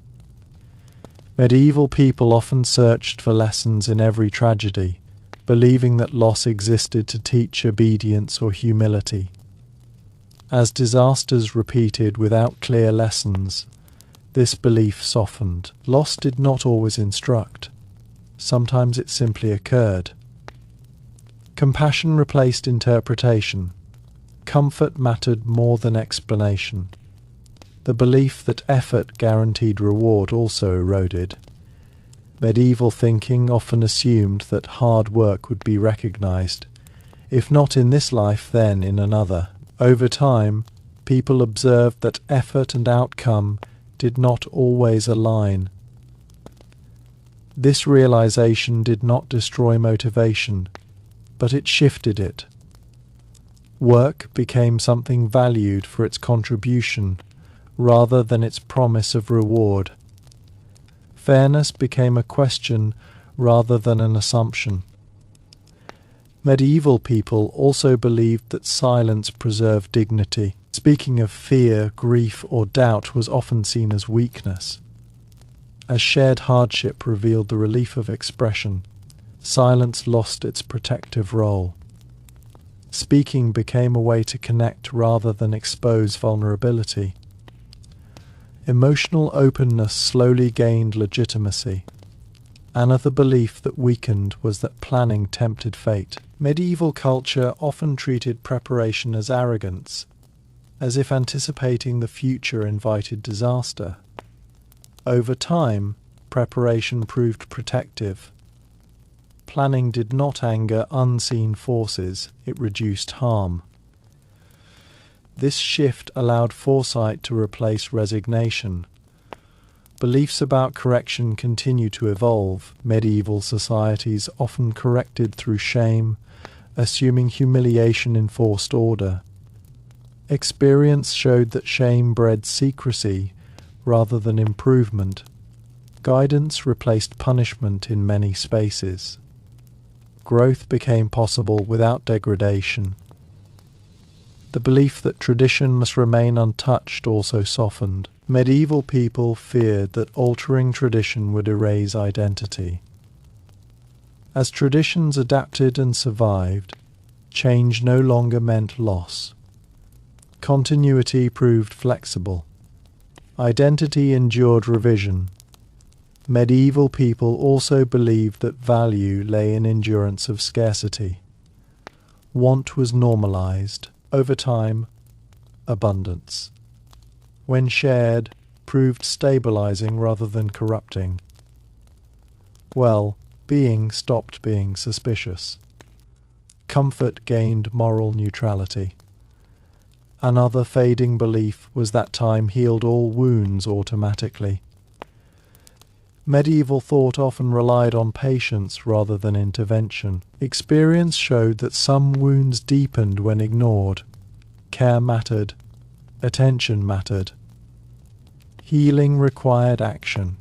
Medieval people often searched for lessons in every tragedy, believing that loss existed to teach obedience or humility. As disasters repeated without clear lessons, this belief softened. Loss did not always instruct. Sometimes it simply occurred. Compassion replaced interpretation. Comfort mattered more than explanation. The belief that effort guaranteed reward also eroded. Medieval thinking often assumed that hard work would be recognized, if not in this life, then in another. Over time, people observed that effort and outcome did not always align. This realization did not destroy motivation, but it shifted it. Work became something valued for its contribution rather than its promise of reward. Fairness became a question rather than an assumption. Medieval people also believed that silence preserved dignity. Speaking of fear, grief, or doubt was often seen as weakness. As shared hardship revealed the relief of expression, silence lost its protective role. Speaking became a way to connect rather than expose vulnerability. Emotional openness slowly gained legitimacy. Another belief that weakened was that planning tempted fate. Medieval culture often treated preparation as arrogance, as if anticipating the future invited disaster. Over time, preparation proved protective. Planning did not anger unseen forces, it reduced harm. This shift allowed foresight to replace resignation. Beliefs about correction continue to evolve. Medieval societies often corrected through shame, assuming humiliation enforced order. Experience showed that shame bred secrecy rather than improvement. Guidance replaced punishment in many spaces. Growth became possible without degradation. The belief that tradition must remain untouched also softened. Medieval people feared that altering tradition would erase identity. As traditions adapted and survived, change no longer meant loss. Continuity proved flexible. Identity endured revision. Medieval people also believed that value lay in endurance of scarcity. Want was normalized. Over time, abundance, when shared, proved stabilizing rather than corrupting. Well-being stopped being suspicious. Comfort gained moral neutrality. Another fading belief was that time healed all wounds automatically. Medieval thought often relied on patience rather than intervention. Experience showed that some wounds deepened when ignored. Care mattered. Attention mattered. Healing required action.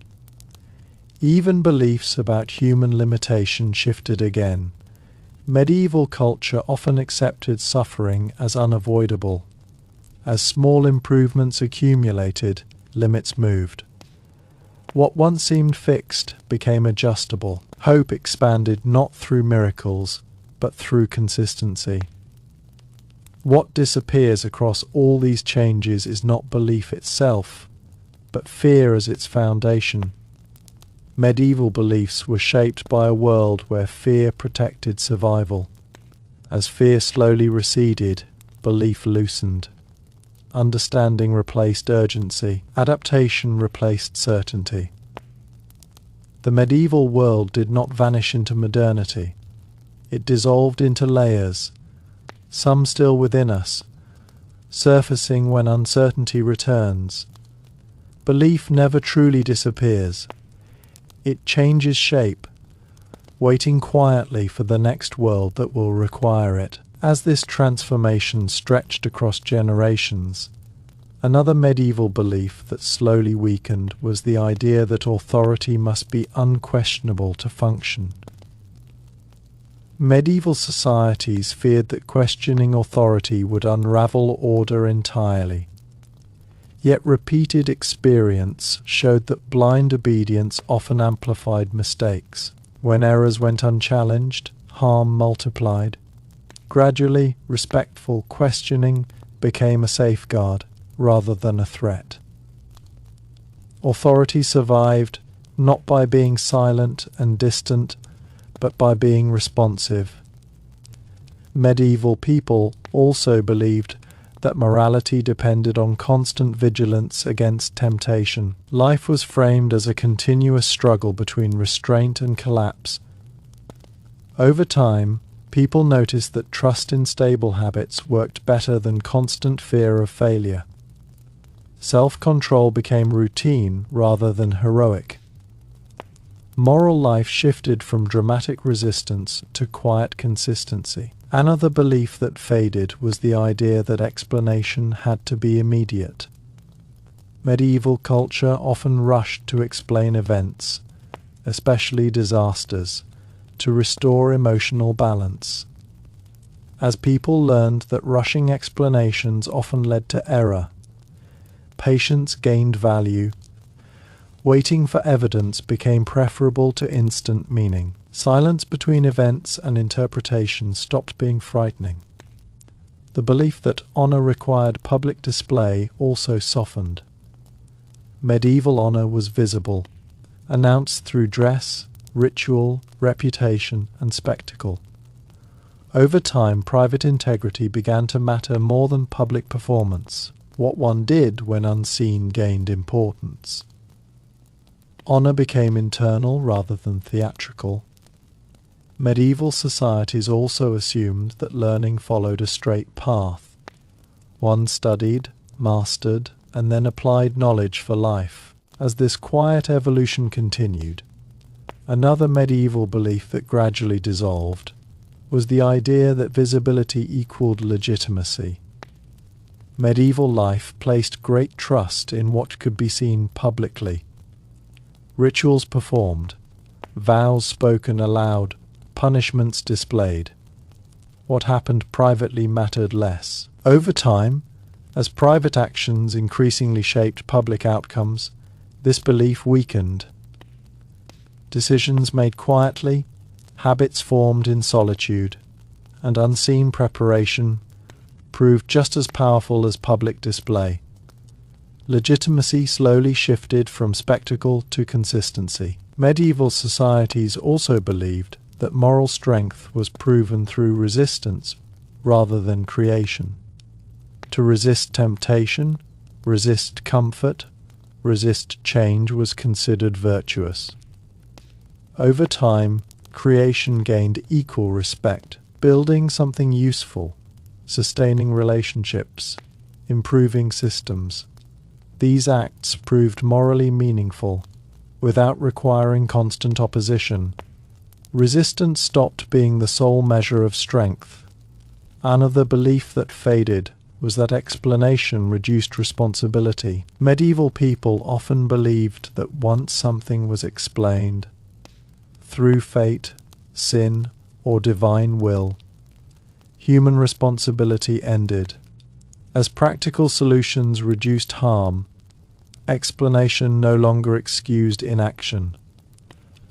Even beliefs about human limitation shifted again. Medieval culture often accepted suffering as unavoidable. As small improvements accumulated, limits moved. What once seemed fixed became adjustable. Hope expanded not through miracles, but through consistency. What disappears across all these changes is not belief itself, but fear as its foundation. Medieval beliefs were shaped by a world where fear protected survival. As fear slowly receded, belief loosened. Understanding replaced urgency. Adaptation replaced certainty. The medieval world did not vanish into modernity. It dissolved into layers, some still within us, surfacing when uncertainty returns. Belief never truly disappears. It changes shape, waiting quietly for the next world that will require it. As this transformation stretched across generations, another medieval belief that slowly weakened was the idea that authority must be unquestionable to function. Medieval societies feared that questioning authority would unravel order entirely. Yet repeated experience showed that blind obedience often amplified mistakes. When errors went unchallenged, harm multiplied. Gradually, respectful questioning became a safeguard rather than a threat. Authority survived not by being silent and distant, but by being responsive. Medieval people also believed that morality depended on constant vigilance against temptation. Life was framed as a continuous struggle between restraint and collapse. Over time, people noticed that trust in stable habits worked better than constant fear of failure. Self-control became routine rather than heroic. Moral life shifted from dramatic resistance to quiet consistency. Another belief that faded was the idea that explanation had to be immediate. Medieval culture often rushed to explain events, especially disasters, to restore emotional balance. As people learned that rushing explanations often led to error, patience gained value. Waiting for evidence became preferable to instant meaning. Silence between events and interpretation stopped being frightening. The belief that honor required public display also softened. Medieval honor was visible, announced through dress, ritual, reputation, and spectacle. Over time, private integrity began to matter more than public performance. What one did when unseen gained importance. Honor became internal rather than theatrical. Medieval societies also assumed that learning followed a straight path. One studied, mastered, and then applied knowledge for life. As this quiet evolution continued, another medieval belief that gradually dissolved was the idea that visibility equaled legitimacy. Medieval life placed great trust in what could be seen publicly. Rituals performed, vows spoken aloud, punishments displayed. What happened privately mattered less. Over time, as private actions increasingly shaped public outcomes, this belief weakened. Decisions made quietly, habits formed in solitude, and unseen preparation proved just as powerful as public display. Legitimacy slowly shifted from spectacle to consistency. Medieval societies also believed that moral strength was proven through resistance rather than creation. To resist temptation, resist comfort, resist change was considered virtuous. Over time, creation gained equal respect, building something useful, sustaining relationships, improving systems. These acts proved morally meaningful, without requiring constant opposition. Resistance stopped being the sole measure of strength. Another belief that faded was that explanation reduced responsibility. Medieval people often believed that once something was explained, through fate, sin, or divine will, human responsibility ended. As practical solutions reduced harm, explanation no longer excused inaction.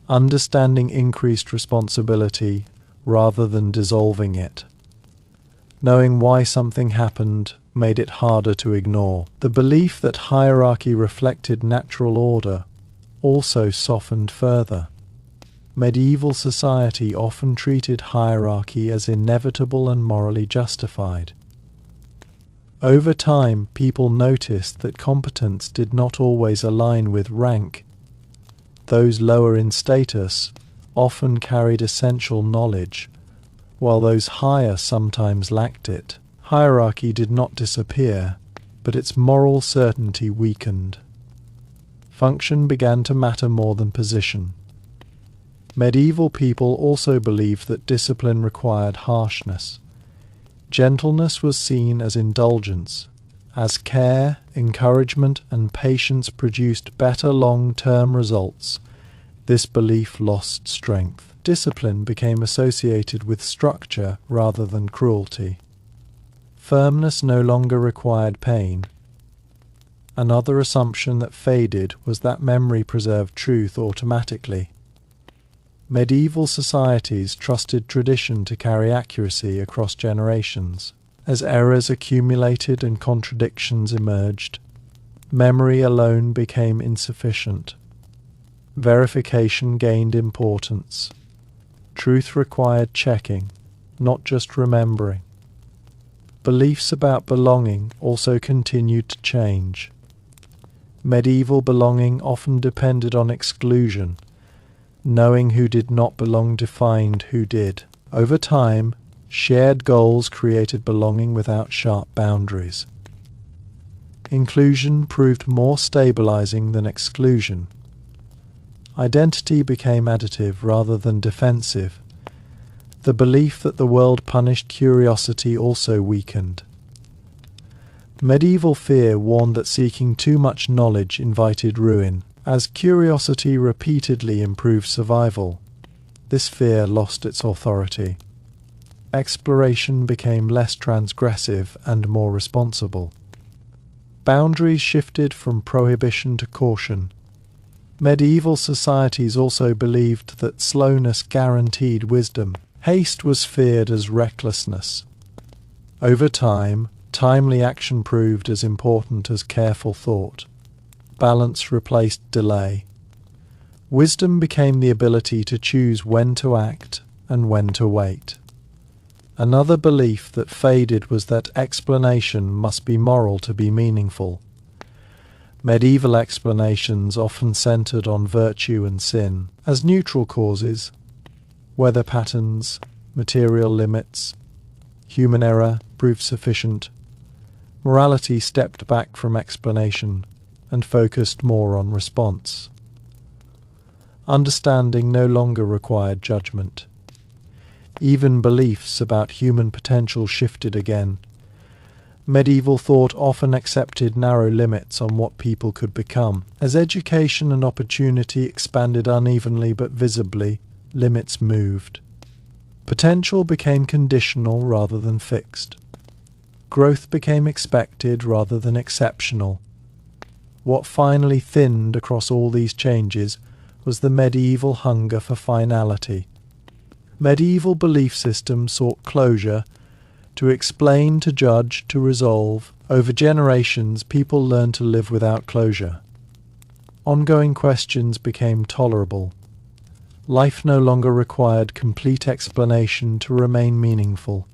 Understanding increased responsibility rather than dissolving it. Knowing why something happened made it harder to ignore. The belief that hierarchy reflected natural order also softened further. Medieval society often treated hierarchy as inevitable and morally justified. Over time, people noticed that competence did not always align with rank. Those lower in status often carried essential knowledge, while those higher sometimes lacked it. Hierarchy did not disappear, but its moral certainty weakened. Function began to matter more than position. Medieval people also believed that discipline required harshness. Gentleness was seen as indulgence. As care, encouragement, and patience produced better long-term results, this belief lost strength. Discipline became associated with structure rather than cruelty. Firmness no longer required pain. Another assumption that faded was that memory preserved truth automatically. Medieval societies trusted tradition to carry accuracy across generations. As errors accumulated and contradictions emerged, memory alone became insufficient. Verification gained importance. Truth required checking, not just remembering. Beliefs about belonging also continued to change. Medieval belonging often depended on exclusion. Knowing who did not belong defined who did. Over time, shared goals created belonging without sharp boundaries. Inclusion proved more stabilizing than exclusion. Identity became additive rather than defensive. The belief that the world punished curiosity also weakened. Medieval fear warned that seeking too much knowledge invited ruin. As curiosity repeatedly improved survival, this fear lost its authority. Exploration became less transgressive and more responsible. Boundaries shifted from prohibition to caution. Medieval societies also believed that slowness guaranteed wisdom. Haste was feared as recklessness. Over time, timely action proved as important as careful thought. Balance replaced delay. Wisdom became the ability to choose when to act and when to wait. Another belief that faded was that explanation must be moral to be meaningful. Medieval explanations often centered on virtue and sin as neutral causes. Weather patterns, material limits, human error proved sufficient. Morality stepped back from explanation and focused more on response. Understanding no longer required judgment. Even beliefs about human potential shifted again. Medieval thought often accepted narrow limits on what people could become. As education and opportunity expanded unevenly but visibly, limits moved. Potential became conditional rather than fixed. Growth became expected rather than exceptional. What finally thinned across all these changes was the medieval hunger for finality. Medieval belief systems sought closure, to explain, to judge, to resolve. Over generations, people learned to live without closure. Ongoing questions became tolerable. Life no longer required complete explanation to remain meaningful.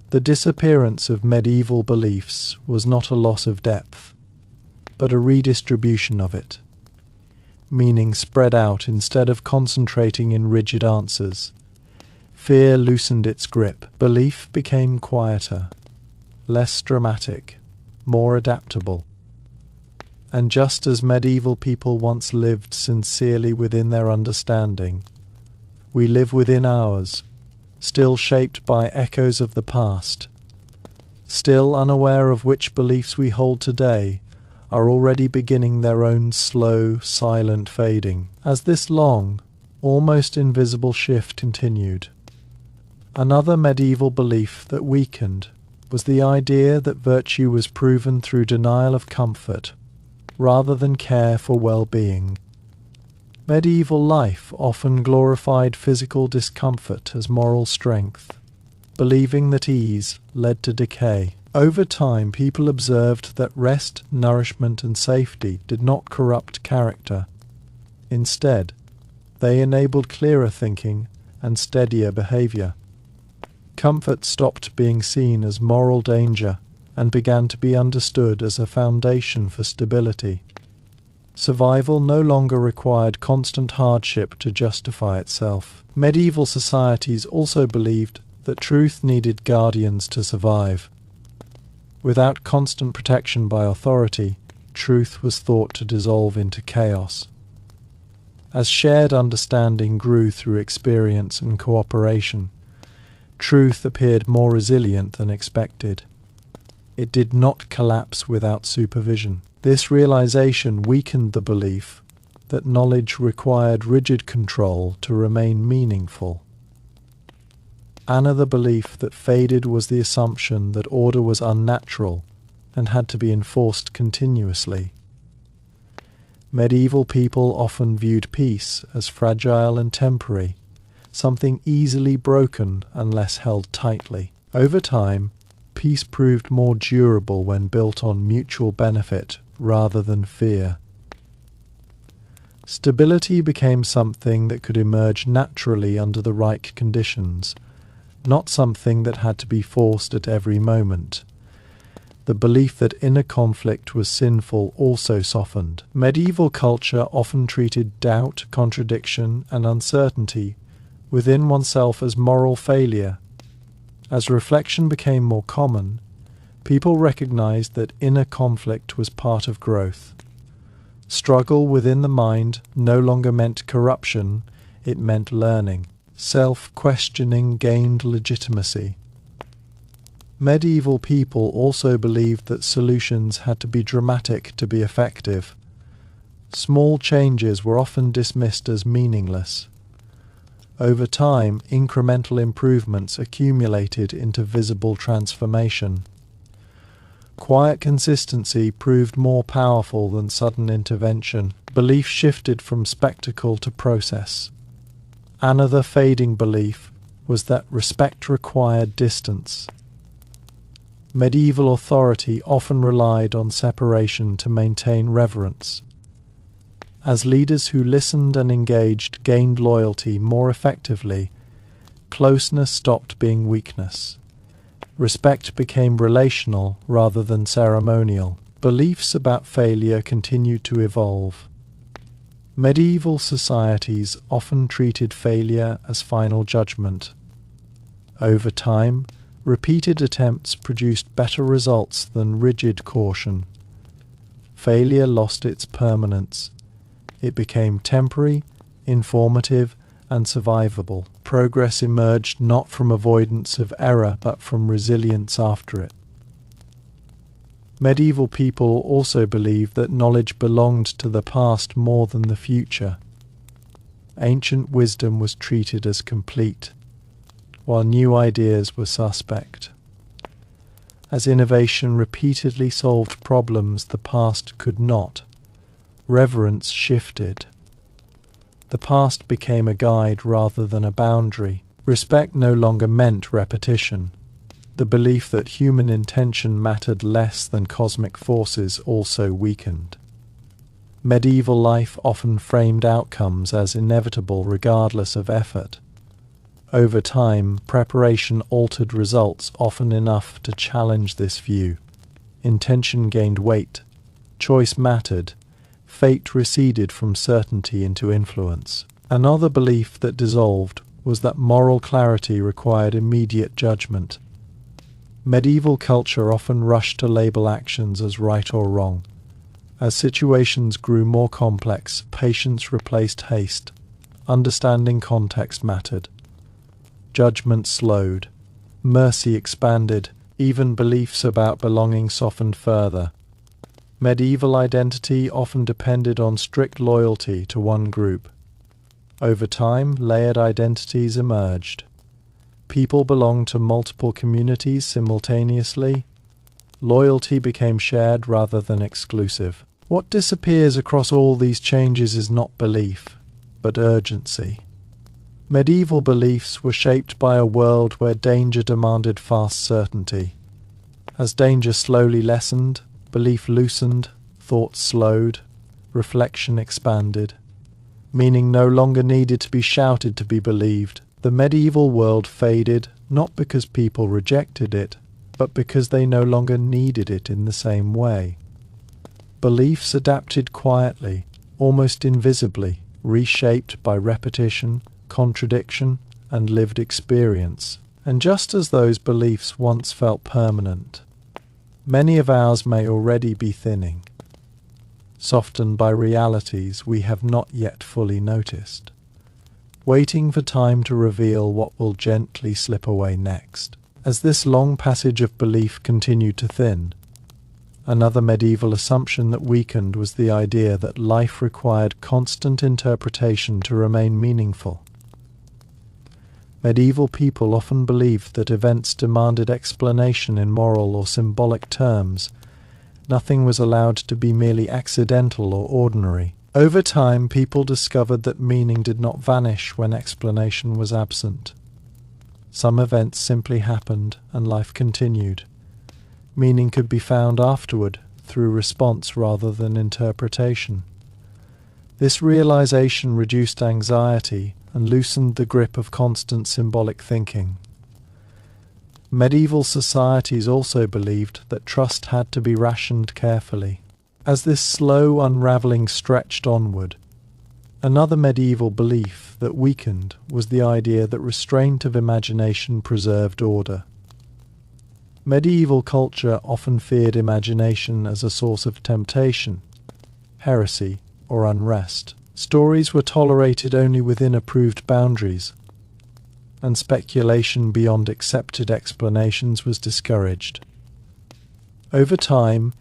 The disappearance of medieval beliefs was not a loss of depth, but a redistribution of it. Meaning spread out instead of concentrating in rigid answers. Fear loosened its grip. Belief became quieter, less dramatic, more adaptable. And just as medieval people once lived sincerely within their understanding, we live within ours, still shaped by echoes of the past, still unaware of which beliefs we hold today are already beginning their own slow, silent fading. As this long, almost invisible shift continued, another medieval belief that weakened was the idea that virtue was proven through denial of comfort rather than care for well-being. Medieval life often glorified physical discomfort as moral strength, believing that ease led to decay. Over time, people observed that rest, nourishment, and safety did not corrupt character. Instead, they enabled clearer thinking and steadier behavior. Comfort stopped being seen as moral danger and began to be understood as a foundation for stability. Survival no longer required constant hardship to justify itself. Medieval societies also believed that truth needed guardians to survive. Without constant protection by authority, truth was thought to dissolve into chaos. As shared understanding grew through experience and cooperation, truth appeared more resilient than expected. It did not collapse without supervision. This realization weakened the belief that knowledge required rigid control to remain meaningful. Another belief that faded was the assumption that order was unnatural and had to be enforced continuously. Medieval people often viewed peace as fragile and temporary, something easily broken unless held tightly. Over time, peace proved more durable when built on mutual benefit rather than fear. Stability became something that could emerge naturally under the right conditions, not something that had to be forced at every moment. The belief that inner conflict was sinful also softened. Medieval culture often treated doubt, contradiction, and uncertainty within oneself as moral failure. As reflection became more common, people recognized that inner conflict was part of growth. Struggle within the mind no longer meant corruption, it meant learning. Self-questioning gained legitimacy. Medieval people also believed that solutions had to be dramatic to be effective. Small changes were often dismissed as meaningless. Over time, incremental improvements accumulated into visible transformation. Quiet consistency proved more powerful than sudden intervention. Belief shifted from spectacle to process. Another fading belief was that respect required distance. Medieval authority often relied on separation to maintain reverence. As leaders who listened and engaged gained loyalty more effectively, closeness stopped being weakness. Respect became relational rather than ceremonial. Beliefs about failure continued to evolve. Medieval societies often treated failure as final judgment. Over time, repeated attempts produced better results than rigid caution. Failure lost its permanence. It became temporary, informative, and survivable. Progress emerged not from avoidance of error but from resilience after it. Medieval people also believed that knowledge belonged to the past more than the future. Ancient wisdom was treated as complete, while new ideas were suspect. As innovation repeatedly solved problems the past could not, reverence shifted. The past became a guide rather than a boundary. Respect no longer meant repetition. The belief that human intention mattered less than cosmic forces also weakened. Medieval life often framed outcomes as inevitable regardless of effort. Over time, preparation altered results often enough to challenge this view. Intention gained weight, choice mattered, fate receded from certainty into influence. Another belief that dissolved was that moral clarity required immediate judgment. Medieval culture often rushed to label actions as right or wrong. As situations grew more complex, patience replaced haste. Understanding context mattered. Judgment slowed. Mercy expanded. Even beliefs about belonging softened further. Medieval identity often depended on strict loyalty to one group. Over time, layered identities emerged. People belonged to multiple communities simultaneously. Loyalty became shared rather than exclusive. What disappears across all these changes is not belief, but urgency. Medieval beliefs were shaped by a world where danger demanded fast certainty. As danger slowly lessened, belief loosened, thought slowed, reflection expanded. Meaning no longer needed to be shouted to be believed. The medieval world faded, not because people rejected it, but because they no longer needed it in the same way. Beliefs adapted quietly, almost invisibly, reshaped by repetition, contradiction, and lived experience. And just as those beliefs once felt permanent, many of ours may already be thinning, softened by realities we have not yet fully noticed, waiting for time to reveal what will gently slip away next. As this long passage of belief continued to thin, another medieval assumption that weakened was the idea that life required constant interpretation to remain meaningful. Medieval people often believed that events demanded explanation in moral or symbolic terms. Nothing was allowed to be merely accidental or ordinary. Over time, people discovered that meaning did not vanish when explanation was absent. Some events simply happened and life continued. Meaning could be found afterward through response rather than interpretation. This realization reduced anxiety and loosened the grip of constant symbolic thinking. Medieval societies also believed that trust had to be rationed carefully. As this slow unraveling stretched onward, another medieval belief that weakened was the idea that restraint of imagination preserved order. Medieval culture often feared imagination as a source of temptation, heresy, or unrest. Stories were tolerated only within approved boundaries, and speculation beyond accepted explanations was discouraged. Over time,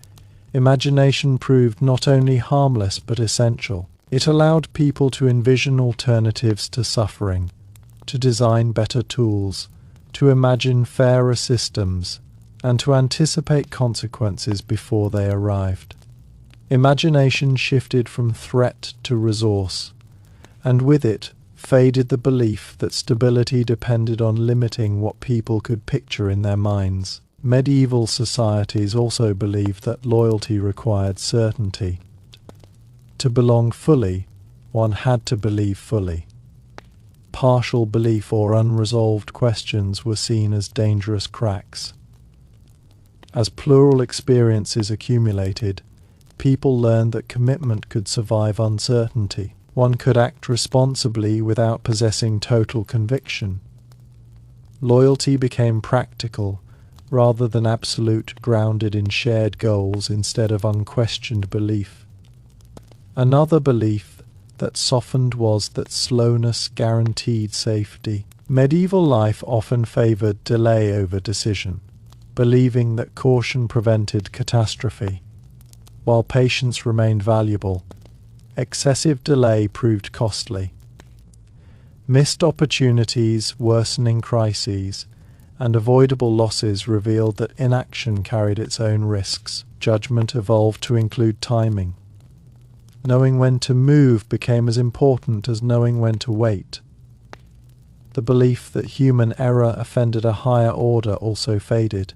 imagination proved not only harmless but essential. It allowed people to envision alternatives to suffering, to design better tools, to imagine fairer systems, and to anticipate consequences before they arrived. Imagination shifted from threat to resource, and with it faded the belief that stability depended on limiting what people could picture in their minds. Medieval societies also believed that loyalty required certainty. To belong fully, one had to believe fully. Partial belief or unresolved questions were seen as dangerous cracks. As plural experiences accumulated, people learned that commitment could survive uncertainty. One could act responsibly without possessing total conviction. Loyalty became practical, rather than absolute, grounded in shared goals instead of unquestioned belief. Another belief that softened was that slowness guaranteed safety. Medieval life often favored delay over decision, believing that caution prevented catastrophe. While patience remained valuable, excessive delay proved costly. Missed opportunities, worsening crises, and avoidable losses revealed that inaction carried its own risks. Judgment evolved to include timing. Knowing when to move became as important as knowing when to wait. The belief that human error offended a higher order also faded.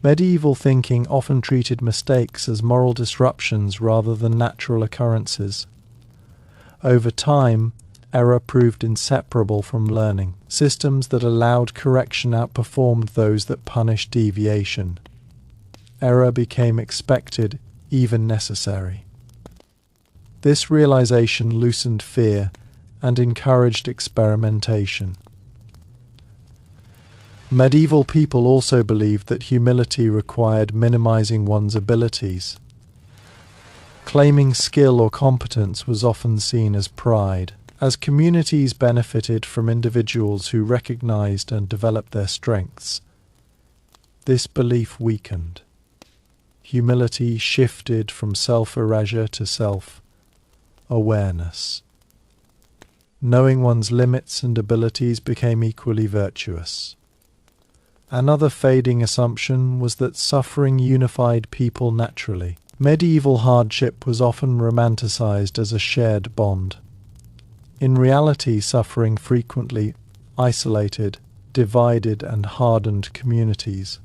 Medieval thinking often treated mistakes as moral disruptions rather than natural occurrences. Over time, error proved inseparable from learning. Systems that allowed correction outperformed those that punished deviation. Error became expected, even necessary. This realization loosened fear and encouraged experimentation. Medieval people also believed that humility required minimizing one's abilities. Claiming skill or competence was often seen as pride, as communities benefited from individuals who recognized and developed their strengths. This belief weakened. Humility shifted from self-erasure to self-awareness. Knowing one's limits and abilities became equally virtuous. Another fading assumption was that suffering unified people naturally. Medieval hardship was often romanticized as a shared bond. In reality, suffering frequently isolated, divided, and hardened communities.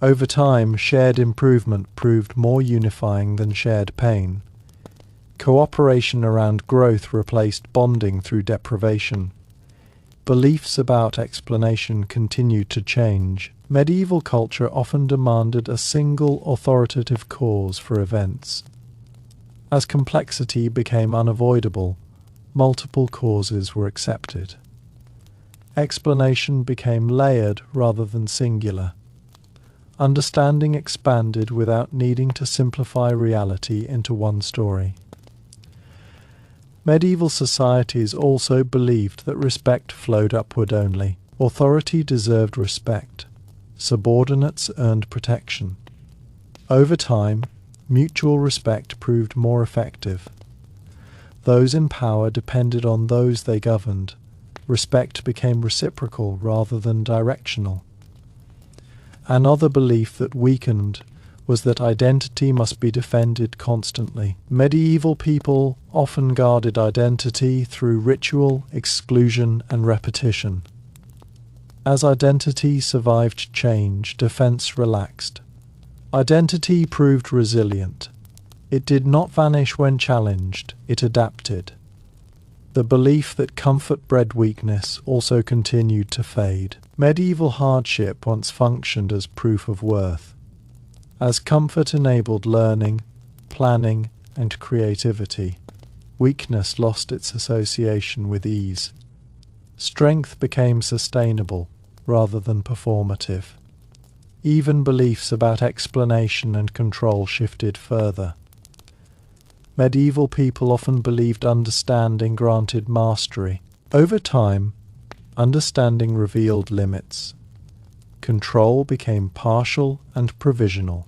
Over time, shared improvement proved more unifying than shared pain. Cooperation around growth replaced bonding through deprivation. Beliefs about explanation continued to change. Medieval culture often demanded a single authoritative cause for events. As complexity became unavoidable, multiple causes were accepted. Explanation became layered rather than singular. Understanding expanded without needing to simplify reality into one story. Medieval societies also believed that respect flowed upward only. Authority deserved respect. Subordinates earned protection. Over time, mutual respect proved more effective. Those in power depended on those they governed. Respect became reciprocal rather than directional. Another belief that weakened was that identity must be defended constantly. Medieval people often guarded identity through ritual, exclusion, and repetition. As identity survived change, defense relaxed. Identity proved resilient. It did not vanish when challenged, it adapted. The belief that comfort bred weakness also continued to fade. Medieval hardship once functioned as proof of worth. As comfort enabled learning, planning, and creativity, weakness lost its association with ease. Strength became sustainable rather than performative. Even beliefs about explanation and control shifted further. Medieval people often believed understanding granted mastery. Over time, understanding revealed limits. Control became partial and provisional.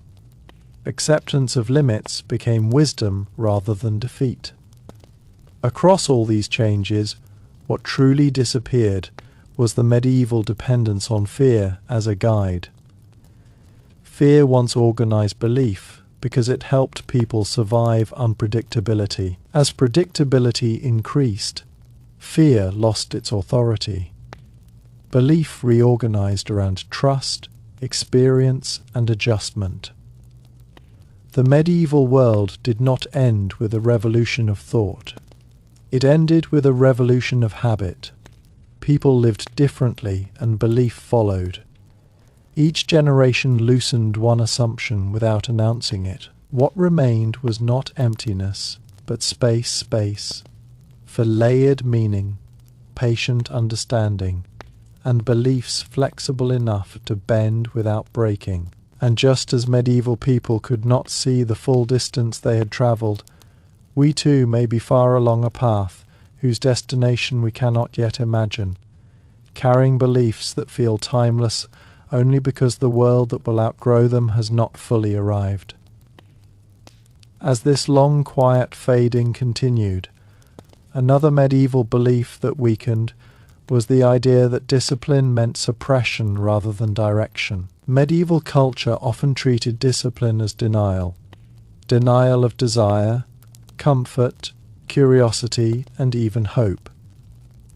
Acceptance of limits became wisdom rather than defeat. Across all these changes, what truly disappeared was the medieval dependence on fear as a guide. Fear once organized belief because it helped people survive unpredictability. As predictability increased, fear lost its authority. Belief reorganized around trust, experience, and adjustment. The medieval world did not end with a revolution of thought. It ended with a revolution of habit. People lived differently and belief followed. Each generation loosened one assumption without announcing it. What remained was not emptiness, but space for layered meaning, patient understanding, and beliefs flexible enough to bend without breaking. And just as medieval people could not see the full distance they had travelled, we too may be far along a path whose destination we cannot yet imagine, carrying beliefs that feel timeless only because the world that will outgrow them has not fully arrived. As this long, quiet fading continued, another medieval belief that weakened was the idea that discipline meant suppression rather than direction. Medieval culture often treated discipline as denial. Denial of desire, comfort, curiosity, and even hope.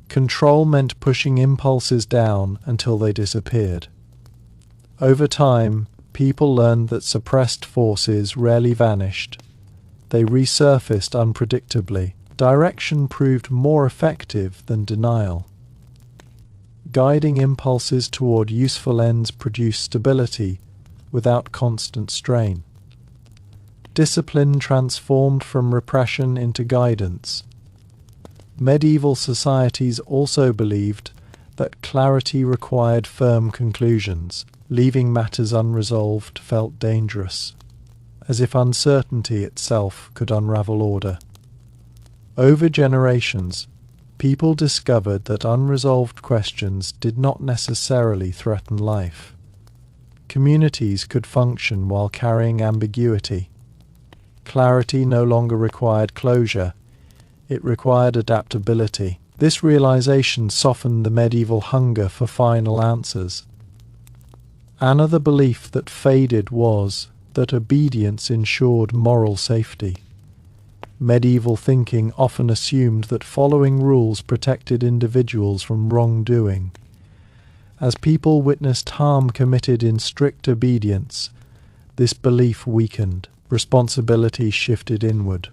Control meant pushing impulses down until they disappeared. Over time, people learned that suppressed forces rarely vanished. They resurfaced unpredictably. Direction proved more effective than denial. Guiding impulses toward useful ends produced stability without constant strain. Discipline transformed from repression into guidance. Medieval societies also believed that clarity required firm conclusions. Leaving matters unresolved felt dangerous. as if uncertainty itself could unravel order. Over generations, people discovered that unresolved questions did not necessarily threaten life. Communities could function while carrying ambiguity. Clarity no longer required closure, it required adaptability. This realization softened the medieval hunger for final answers. Another belief that faded was that obedience ensured moral safety. Medieval thinking often assumed that following rules protected individuals from wrongdoing. As people witnessed harm committed in strict obedience, this belief weakened. Responsibility shifted inward.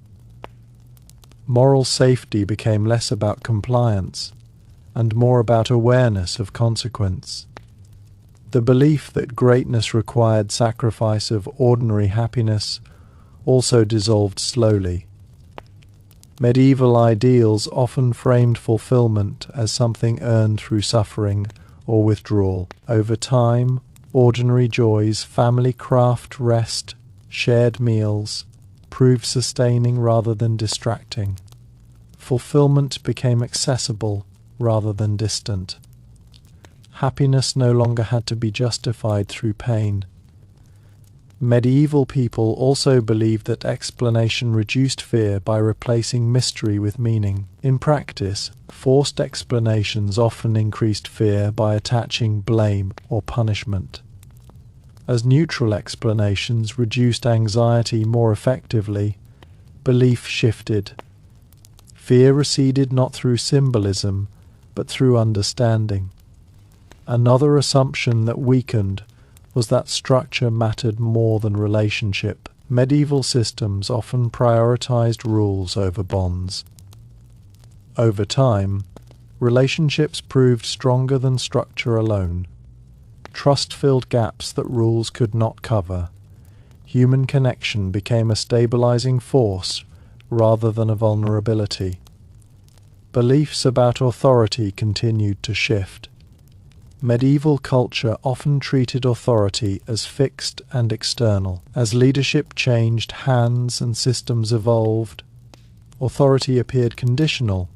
Moral safety became less about compliance and more about awareness of consequence. The belief that greatness required sacrifice of ordinary happiness also dissolved slowly. Medieval ideals often framed fulfillment as something earned through suffering or withdrawal. Over time, ordinary joys, family craft, rest, shared meals, proved sustaining rather than distracting. Fulfillment became accessible rather than distant. Happiness no longer had to be justified through pain. Medieval people also believed that explanation reduced fear by replacing mystery with meaning. In practice, forced explanations often increased fear by attaching blame or punishment. As neutral explanations reduced anxiety more effectively, belief shifted. Fear receded not through symbolism, but through understanding. Another assumption that weakened was that structure mattered more than relationship. Medieval systems often prioritized rules over bonds. Over time, relationships proved stronger than structure alone. Trust filled gaps that rules could not cover. Human connection became a stabilizing force rather than a vulnerability. Beliefs about authority continued to shift. Medieval culture often treated authority as fixed and external. As leadership changed hands and systems evolved, authority appeared conditional.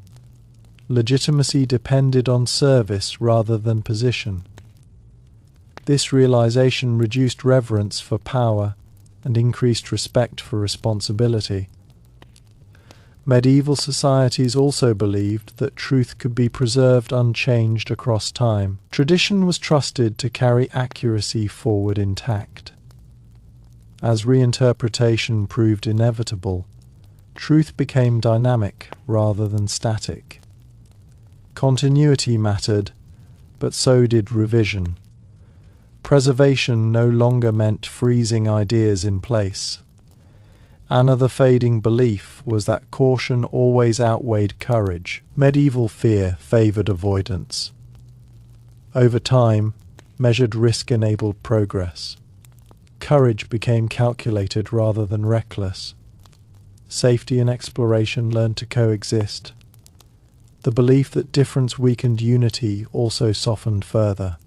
Legitimacy depended on service rather than position. This realization reduced reverence for power and increased respect for responsibility. Medieval societies also believed that truth could be preserved unchanged across time. Tradition was trusted to carry accuracy forward intact. As reinterpretation proved inevitable, truth became dynamic rather than static. Continuity mattered, but so did revision. Preservation no longer meant freezing ideas in place. Another fading belief was that caution always outweighed courage. Medieval fear favored avoidance. Over time, measured risk enabled progress. Courage became calculated rather than reckless. Safety and exploration learned to coexist. The belief that difference weakened unity also softened further.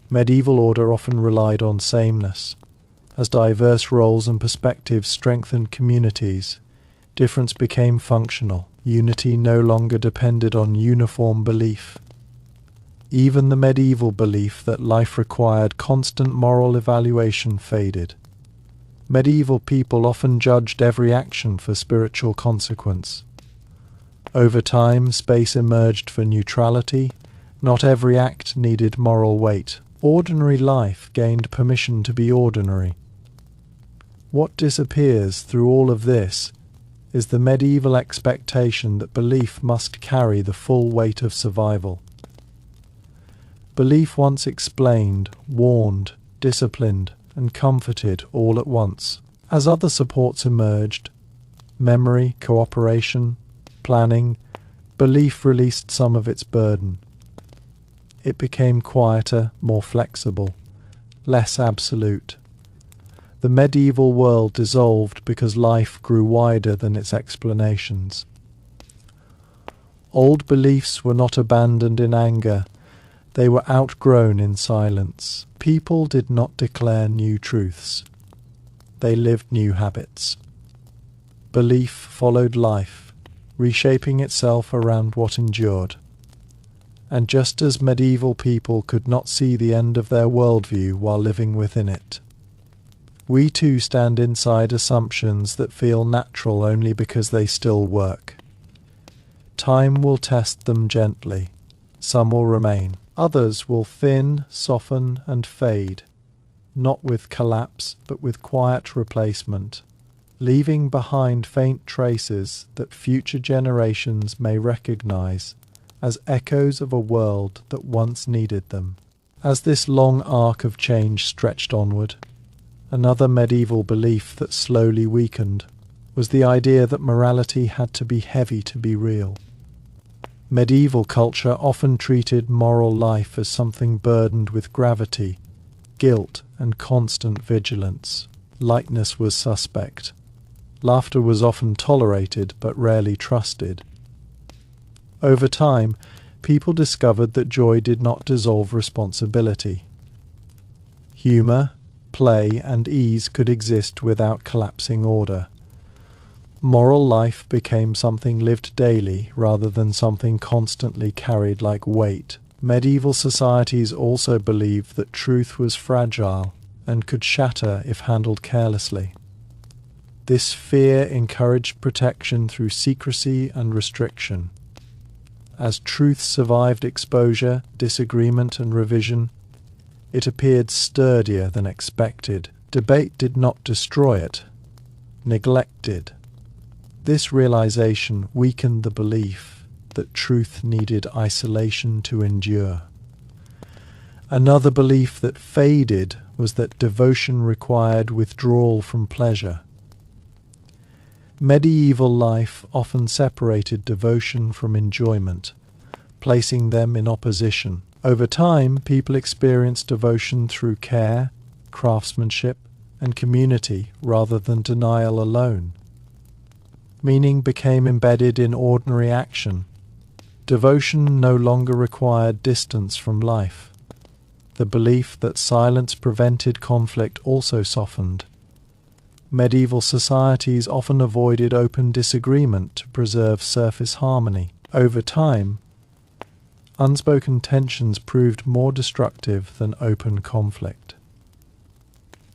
Medieval order often relied on sameness. As diverse roles and perspectives strengthened communities, difference became functional. Unity no longer depended on uniform belief. Even the medieval belief that life required constant moral evaluation faded. Medieval people often judged every action for spiritual consequence. Over time, space emerged for neutrality. Not every act needed moral weight. Ordinary life gained permission to be ordinary. What disappears through all of this is the medieval expectation that belief must carry the full weight of survival. Belief once explained, warned, disciplined, and comforted all at once. As other supports emerged, memory, cooperation, planning, belief released some of its burden. It became quieter, more flexible, less absolute. The medieval world dissolved because life grew wider than its explanations. Old beliefs were not abandoned in anger, they were outgrown in silence. People did not declare new truths. they lived new habits. Belief followed life, reshaping itself around what endured. And just as medieval people could not see the end of their worldview while living within it, we too stand inside assumptions that feel natural only because they still work. Time will test them gently. Some will remain. Others will thin, soften, and fade, not with collapse, but with quiet replacement, leaving behind faint traces that future generations may recognize as echoes of a world that once needed them. As this long arc of change stretched onward, another medieval belief that slowly weakened was the idea that morality had to be heavy to be real. Medieval culture often treated moral life as something burdened with gravity, guilt, and constant vigilance. Lightness was suspect. Laughter was often tolerated but rarely trusted. Over time, people discovered that joy did not dissolve responsibility. Humor, play, and ease could exist without collapsing order. Moral life became something lived daily rather than something constantly carried like weight. Medieval societies also believed that truth was fragile and could shatter if handled carelessly. This fear encouraged protection through secrecy and restriction. As truth survived exposure, disagreement, and revision, it appeared sturdier than expected. Debate did not destroy it. Neglect did. This realization weakened the belief that truth needed isolation to endure. Another belief that faded was that devotion required withdrawal from pleasure. Medieval life often separated devotion from enjoyment, placing them in opposition. Over time, people experienced devotion through care, craftsmanship, and community rather than denial alone. Meaning became embedded in ordinary action. Devotion no longer required distance from life. The belief that silence prevented conflict also softened. Medieval societies often avoided open disagreement to preserve surface harmony. Over time, unspoken tensions proved more destructive than open conflict.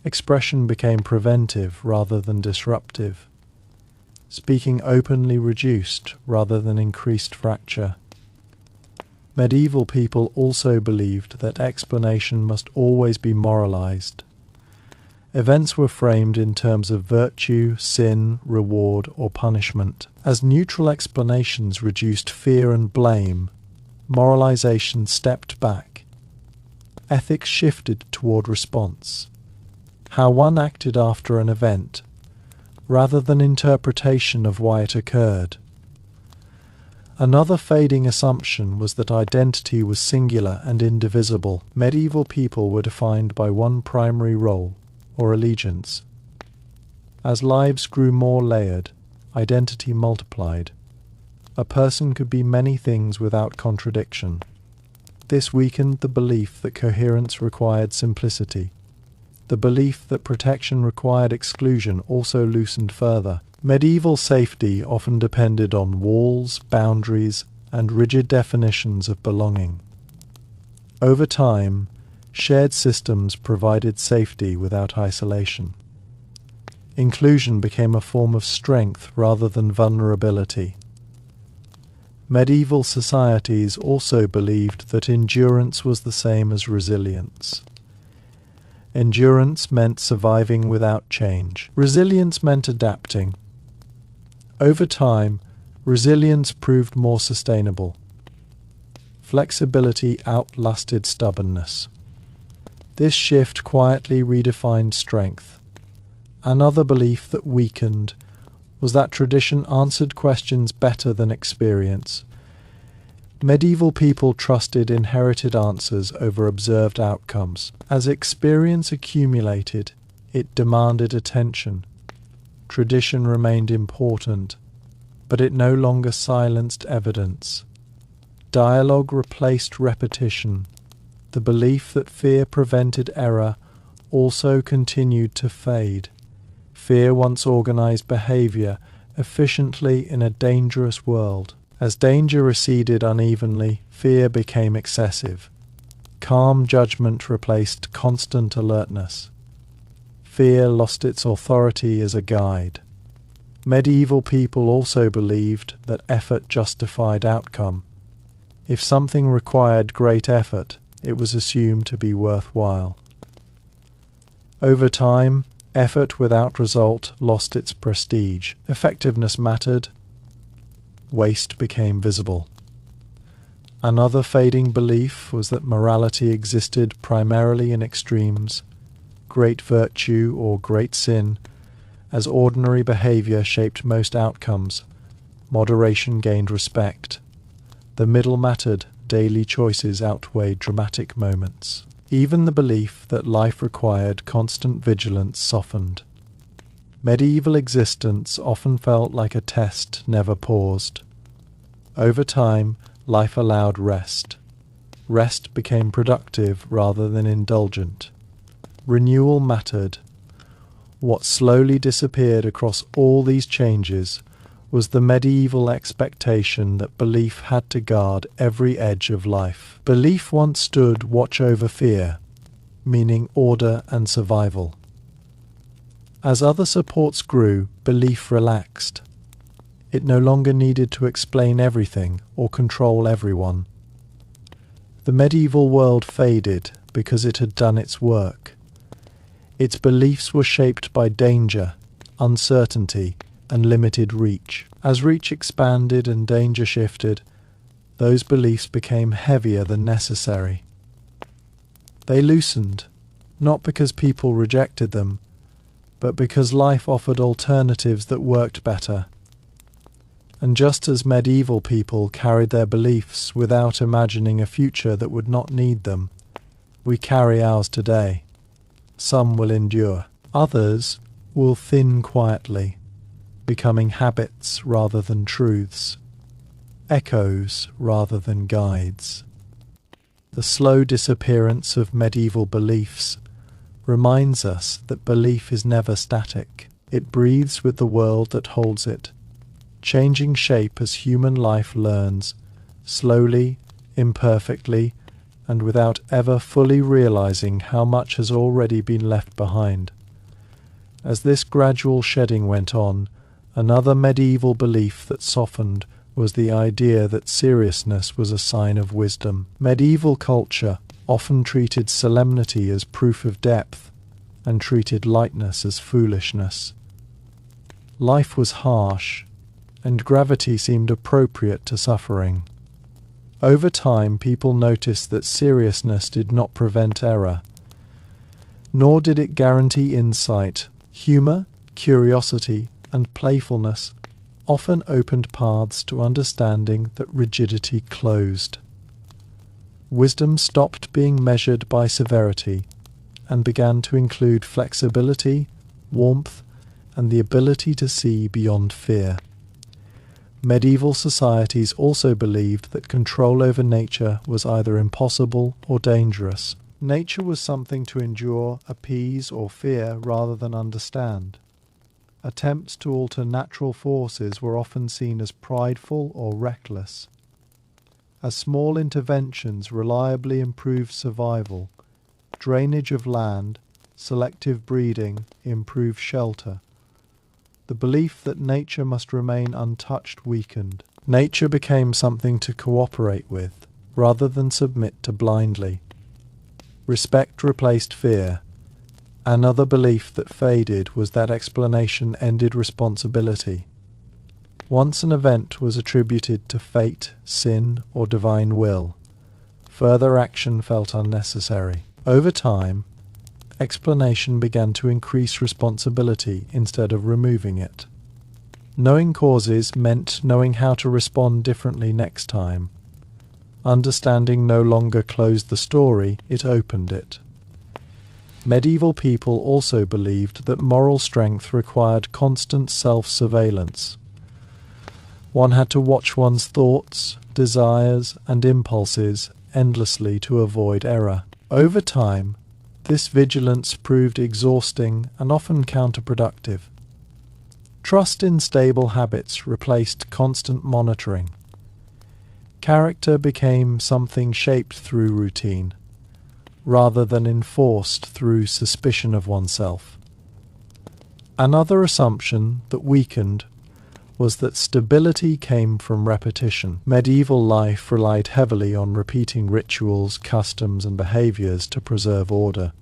Expression became preventive rather than disruptive. Speaking openly reduced rather than increased fracture. Medieval people also believed that explanation must always be moralized. Events were framed in terms of virtue, sin, reward, or punishment. As neutral explanations reduced fear and blame, moralization stepped back. Ethics shifted toward response. How one acted after an event, rather than interpretation of why it occurred. Another fading assumption was that identity was singular and indivisible. Medieval people were defined by one primary role, or allegiance. As lives grew more layered, identity multiplied. A person could be many things without contradiction. This weakened the belief that coherence required simplicity. The belief that protection required exclusion also loosened further. Medieval safety often depended on walls, boundaries, and rigid definitions of belonging. Over time, shared systems provided safety without isolation. Inclusion became a form of strength rather than vulnerability. Medieval societies also believed that endurance was the same as resilience. Endurance meant surviving without change. Resilience meant adapting. Over time, resilience proved more sustainable. Flexibility outlasted stubbornness. This shift quietly redefined strength. Another belief that weakened was that tradition answered questions better than experience. Medieval people trusted inherited answers over observed outcomes. As experience accumulated, it demanded attention. Tradition remained important, but it no longer silenced evidence. Dialogue replaced repetition. The belief that fear prevented error also continued to fade. Fear once organized behavior efficiently in a dangerous world. As danger receded unevenly, fear became excessive. Calm judgment replaced constant alertness. Fear lost its authority as a guide. Medieval people also believed that effort justified outcome. If something required great effort, it was assumed to be worthwhile. Over time, effort without result lost its prestige. Effectiveness mattered. Waste became visible. Another fading belief was that morality existed primarily in extremes, great virtue or great sin, as ordinary behavior shaped most outcomes. Moderation gained respect. The middle mattered, daily choices outweighed dramatic moments. Even the belief that life required constant vigilance softened. Medieval existence often felt like a test never paused. Over time, life allowed rest. Rest became productive rather than indulgent. Renewal mattered. What slowly disappeared across all these changes was the medieval expectation that belief had to guard every edge of life. Belief once stood watch over fear, meaning order and survival. As other supports grew, belief relaxed. It no longer needed to explain everything or control everyone. The medieval world faded because it had done its work. Its beliefs were shaped by danger, uncertainty, and limited reach. As reach expanded and danger shifted, those beliefs became heavier than necessary. They loosened, not because people rejected them, but because life offered alternatives that worked better. And just as medieval people carried their beliefs without imagining a future that would not need them, we carry ours today. Some will endure. Others will thin quietly, becoming habits rather than truths, echoes rather than guides. The slow disappearance of medieval beliefs reminds us that belief is never static. It breathes with the world that holds it, changing shape as human life learns, slowly, imperfectly, and without ever fully realizing how much has already been left behind. As this gradual shedding went on, another medieval belief that softened was the idea that seriousness was a sign of wisdom. Medieval culture often treated solemnity as proof of depth and treated lightness as foolishness. Life was harsh, and gravity seemed appropriate to suffering. Over time, people noticed that seriousness did not prevent error, nor did it guarantee insight. Humor, curiosity, and playfulness often opened paths to understanding that rigidity closed. Wisdom stopped being measured by severity and began to include flexibility, warmth, and the ability to see beyond fear. Medieval societies also believed that control over nature was either impossible or dangerous. Nature was something to endure, appease, or fear rather than understand. Attempts to alter natural forces were often seen as prideful or reckless. As small interventions reliably improved survival, drainage of land, selective breeding improved shelter. The belief that nature must remain untouched weakened. Nature became something to cooperate with, rather than submit to blindly. Respect replaced fear. Another belief that faded was that explanation ended responsibility. Once an event was attributed to fate, sin, or divine will, further action felt unnecessary. Over time, explanation began to increase responsibility instead of removing it. Knowing causes meant knowing how to respond differently next time. Understanding no longer closed the story, it opened it. Medieval people also believed that moral strength required constant self-surveillance. One had to watch one's thoughts, desires, and impulses endlessly to avoid error. Over time, this vigilance proved exhausting and often counterproductive. Trust in stable habits replaced constant monitoring. Character became something shaped through routine, rather than enforced through suspicion of oneself. Another assumption that weakened was that stability came from repetition. Medieval life relied heavily on repeating rituals, customs, and behaviors to preserve order.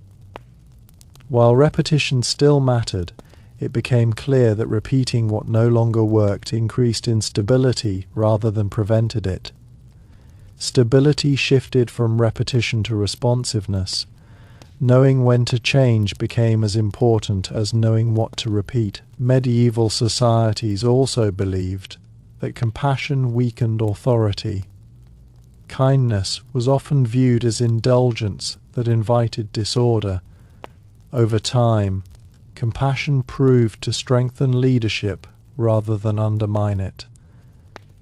While repetition still mattered, it became clear that repeating what no longer worked increased instability rather than prevented it. Stability shifted from repetition to responsiveness. Knowing when to change became as important as knowing what to repeat. Medieval societies also believed that compassion weakened authority. Kindness was often viewed as indulgence that invited disorder. Over time, compassion proved to strengthen leadership rather than undermine it.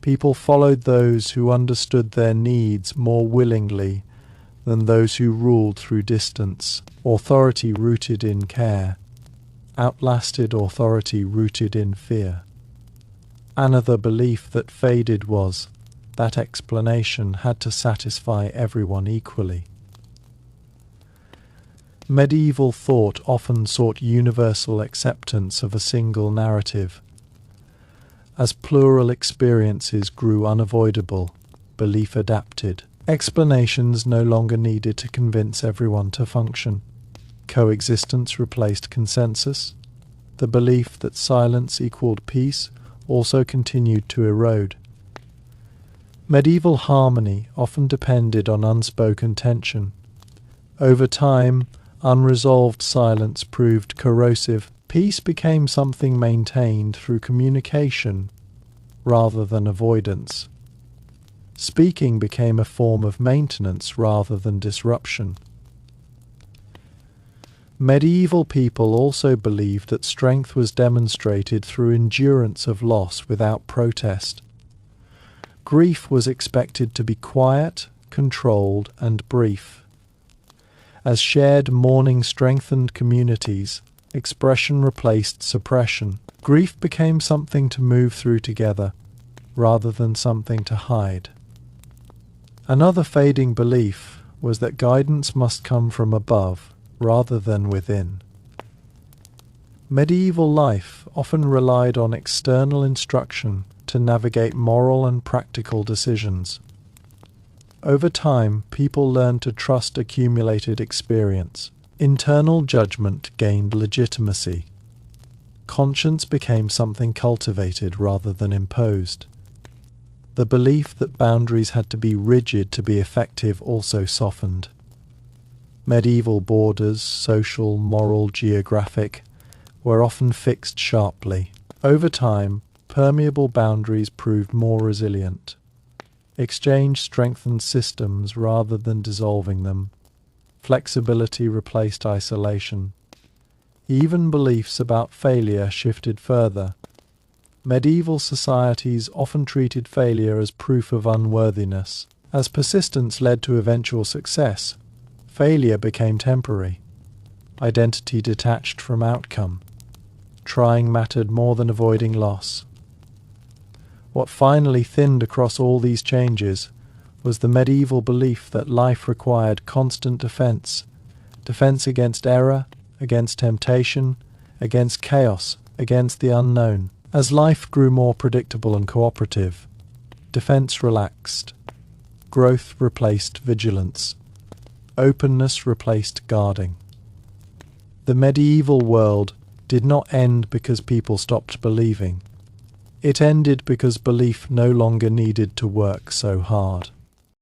People followed those who understood their needs more willingly than those who ruled through distance. Authority rooted in care outlasted authority rooted in fear. Another belief that faded was that explanation had to satisfy everyone equally. Medieval thought often sought universal acceptance of a single narrative. As plural experiences grew unavoidable, belief adapted. Explanations no longer needed to convince everyone to function. Coexistence replaced consensus. The belief that silence equaled peace also continued to erode. Medieval harmony often depended on unspoken tension. Over time, unresolved silence proved corrosive. Peace became something maintained through communication rather than avoidance. Speaking became a form of maintenance rather than disruption. Medieval people also believed that strength was demonstrated through endurance of loss without protest. Grief was expected to be quiet, controlled, and brief. As shared mourning strengthened communities, expression replaced suppression. Grief became something to move through together, rather than something to hide. Another fading belief was that guidance must come from above, rather than within. Medieval life often relied on external instruction to navigate moral and practical decisions. Over time, people learned to trust accumulated experience. Internal judgment gained legitimacy. Conscience became something cultivated rather than imposed. The belief that boundaries had to be rigid to be effective also softened. Medieval borders, social, moral, geographic, were often fixed sharply. Over time, permeable boundaries proved more resilient. Exchange strengthened systems rather than dissolving them. Flexibility replaced isolation. Even beliefs about failure shifted further. Medieval societies often treated failure as proof of unworthiness. As persistence led to eventual success, failure became temporary. Identity detached from outcome. Trying mattered more than avoiding loss. What finally thinned across all these changes was the medieval belief that life required constant defense against error, against temptation, against chaos, against the unknown. As life grew more predictable and cooperative, defense relaxed. Growth replaced vigilance. Openness replaced guarding. The medieval world did not end because people stopped believing. It ended because belief no longer needed to work so hard.